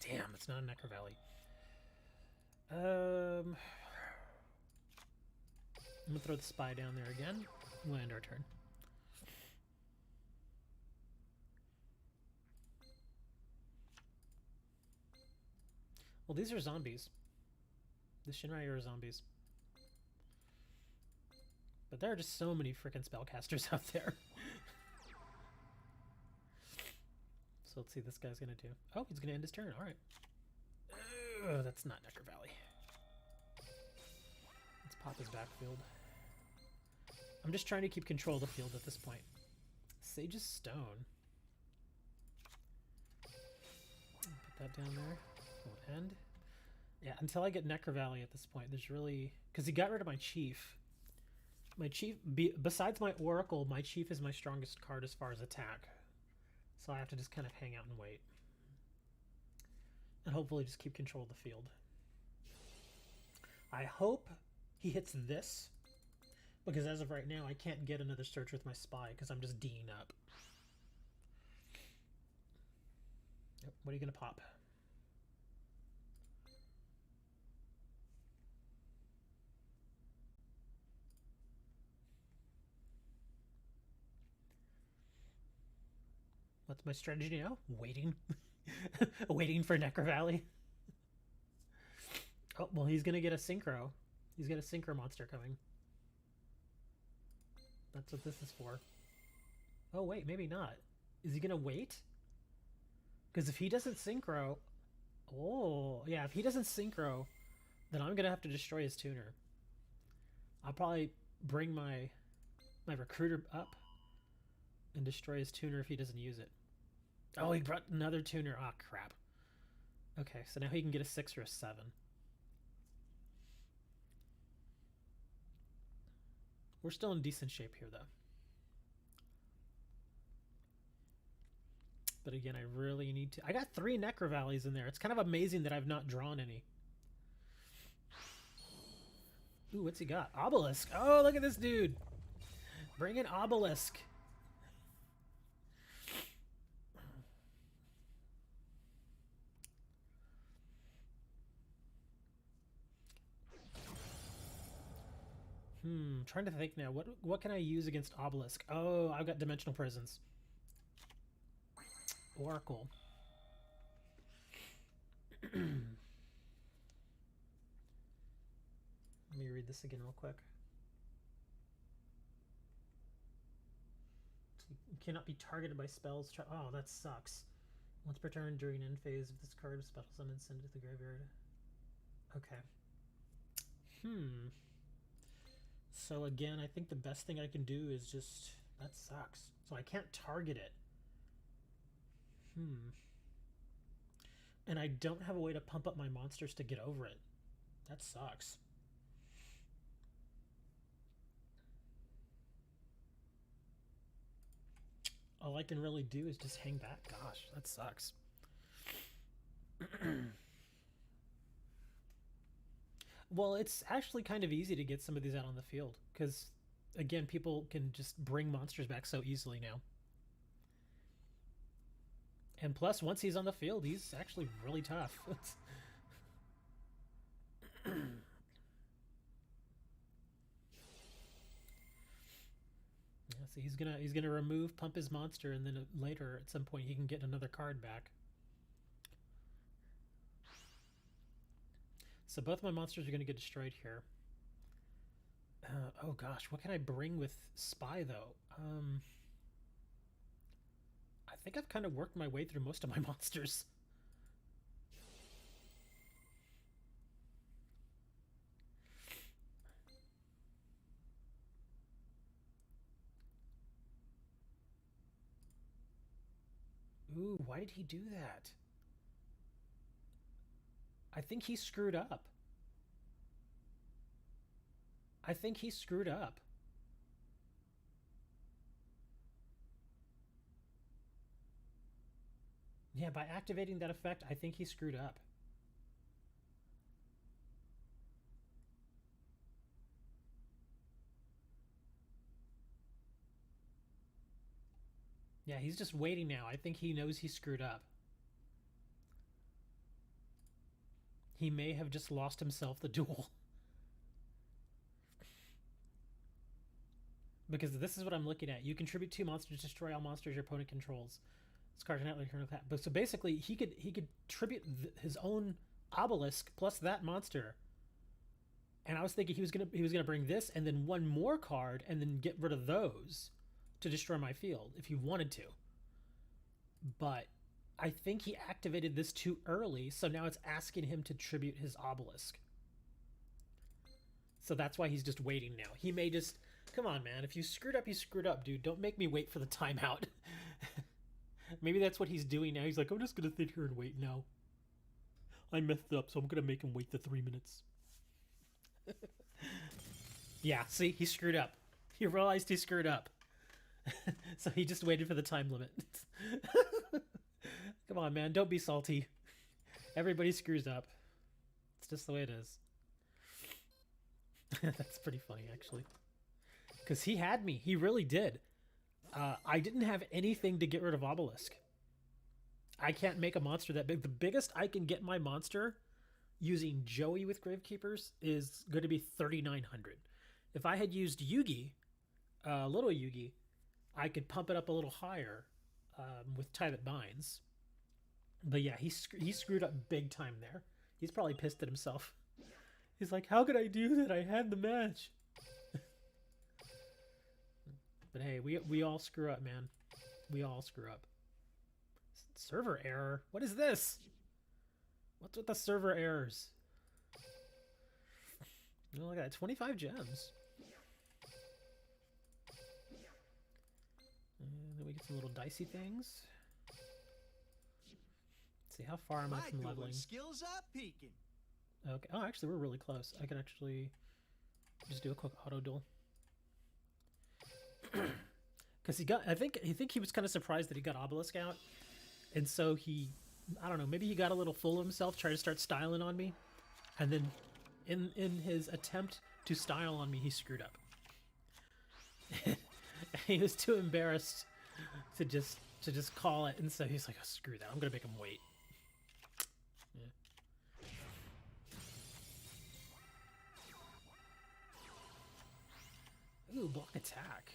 Damn, it's not a Necro Valley. I'm gonna throw the spy down there again. We'll end our turn. Well, these are zombies. The Shinryu are zombies. But there are just so many freaking spellcasters out there. So let's see what this guy's gonna do. Oh, he's gonna end his turn. Alright. That's not Necro Valley. Let's pop his backfield. I'm just trying to keep control of the field at this point. Sage's Stone. Put that down there. We'll end. Yeah, until I get Necro Valley at this point, there's really... Because he got rid of my chief. My chief, besides my Oracle, my chief is my strongest card as far as attack. So I have to just kind of hang out and wait. And hopefully just keep control of the field. I hope he hits this. Because as of right now, I can't get another search with my spy because I'm just D'ing up. Yep, what are you going to pop? What's my strategy now? Waiting. Waiting for Necro Valley. Oh, well, he's going to get a Synchro. He's got a Synchro monster coming. That's what this is for. Oh, wait, maybe not. Is he going to wait? Because if he doesn't Synchro... Oh, yeah, if he doesn't Synchro, then I'm going to have to destroy his tuner. I'll probably bring my recruiter up. And destroy his tuner if he doesn't use it. Oh, he brought another tuner. Ah, crap. Okay, so now he can get a 6 or a 7. We're still in decent shape here, though. But again, I really need to... I got 3 Necro Valleys in there. It's kind of amazing that I've not drawn any. Ooh, what's he got? Obelisk. Oh, look at this dude. Bring in Obelisk. Trying to think now. What can I use against Obelisk? Oh, I've got Dimensional Prisons. Oracle. Let me read this again real quick. You cannot be targeted by spells. Oh, that sucks. Once per turn during end phase of this card, special summon, send it to the graveyard. Okay. So again, I think the best thing I can do is just... That sucks. So I can't target it. And I don't have a way to pump up my monsters to get over it. That sucks. All I can really do is just hang back. Gosh, that sucks. Well, it's actually kind of easy to get some of these out on the field because, again, people can just bring monsters back so easily now. And plus, once he's on the field, he's actually really tough. Yeah, so he's gonna remove, pump his monster, and then later at some point he can get another card back. So both my monsters are gonna get destroyed here. Oh gosh, what can I bring with Spy though? I think I've kind of worked my way through most of my monsters. Ooh, why did he do that? I think he screwed up. I think he screwed up. Yeah, by activating that effect, I think he screwed up. Yeah, he's just waiting now. I think he knows he screwed up. He may have just lost himself the duel. Because this is what I'm looking at. You contribute 2 monsters, destroy all monsters your opponent controls. This card cannot return with that. But so basically, he could tribute his own Obelisk plus that monster. And I was thinking he was gonna bring this and then one more card and then get rid of those to destroy my field if he wanted to. But I think he activated this too early, so now it's asking him to tribute his Obelisk. So that's why he's just waiting now. He may just... Come on, man. If you screwed up, you screwed up, dude. Don't make me wait for the timeout. Maybe that's what he's doing now. He's like, I'm just going to sit here and wait now. I messed up, so I'm going to make him wait the 3 minutes. Yeah, see? He screwed up. He realized he screwed up. So he just waited for the time limit. Come on, man. Don't be salty. Everybody screws up. It's just the way it is. That's pretty funny, actually. Because he had me. He really did. I didn't have anything to get rid of Obelisk. I can't make a monster that big. The biggest I can get my monster using Joey with Gravekeepers is going to be 3,900. If I had used Yugi, little Yugi, I could pump it up a little higher with Tie That Binds. But yeah, he screwed up big time there. He's probably pissed at himself. He's like, how could I do that? I had the match. But hey, we all screw up, man. We all screw up. Server error? What is this? What's with the server errors? Oh, look at that. 25 gems. And then we Some little dicey things. Let's see, how far am I from My leveling? dueling skills are peaking. Okay. Oh, actually, we're really close. I could actually just do a quick auto duel. Because I think he was kind of surprised that he got Obelisk out, and so I don't know, maybe he got a little full of himself, tried to start styling on me, and then in his attempt to style on me, he screwed up. He was too embarrassed to just call it, and so he's like, oh, screw that, I'm gonna make him wait. Yeah. Ooh, block attack.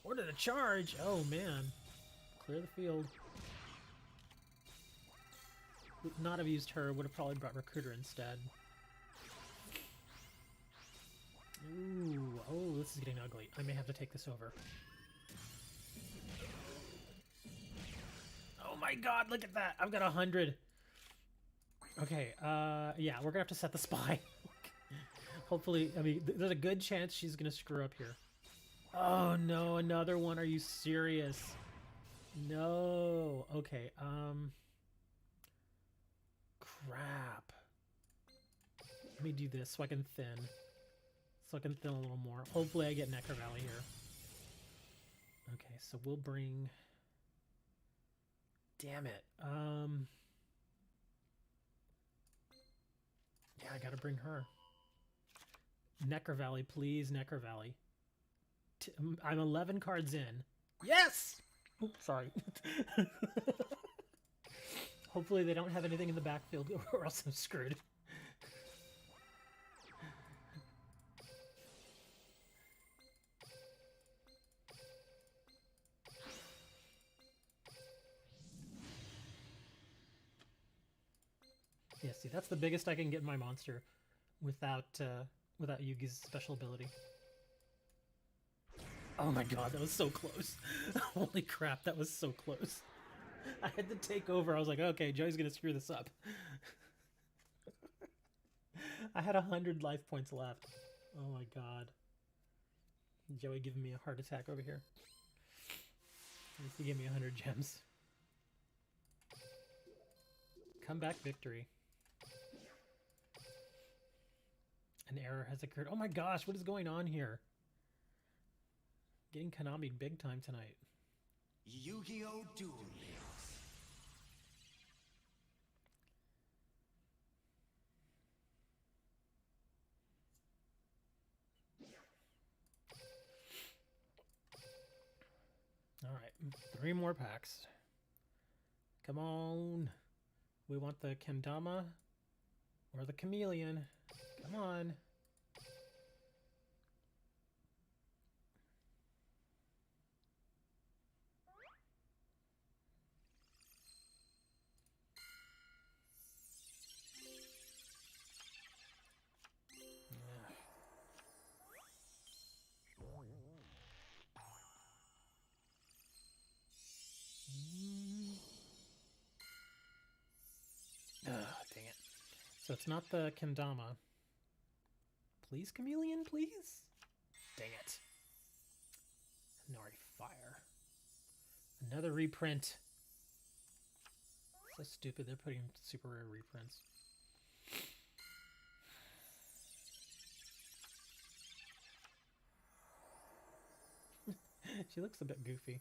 Order to charge! Oh man. Clear the field. Would not have used her, would have probably brought Recruiter instead. Ooh, oh, this is getting ugly. I may have to take this over. Oh my god, look at that! I've got 100! Okay, yeah, we're gonna have to set the spy. Hopefully, I mean, there's a good chance she's gonna screw up here. Oh no, another one, are you serious? No, okay, crap. Let me do this so I can thin. So I can thin a little more. Hopefully I get Necker Valley here. Okay, so we'll bring... Damn it. Yeah, I gotta bring her. Necker Valley, please, Necker Valley. I'm 11 cards in. Yes! Oops, sorry. Hopefully they don't have anything in the backfield or else I'm screwed. Yeah, see, that's the biggest I can get in my monster without Yugi's special ability. Oh my god, that was so close. Holy crap, that was so close. I had to take over. I was like, okay, Joey's gonna screw this up. I had 100 life points left. Oh my god. Joey giving me a heart attack over here. At least he gave me 100 gems. Comeback victory. An error has occurred. Oh my gosh, what is going on here? Getting Konami big time tonight. Yu-Gi-Oh! Duel. Alright, 3 more packs. Come on. We want the Kendama or the Chameleon. Come on. Dang it. So it's not the Kendama. Please, Chameleon, please? Dang it. Nari Fire. Another reprint. So stupid, they're putting super rare reprints. She looks a bit goofy.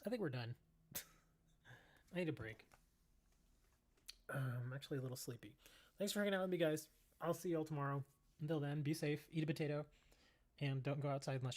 I think we're done. I need a break. I'm actually a little sleepy. Thanks for hanging out with me, guys. I'll see you all tomorrow. Until then, be safe, eat a potato, and don't go outside unless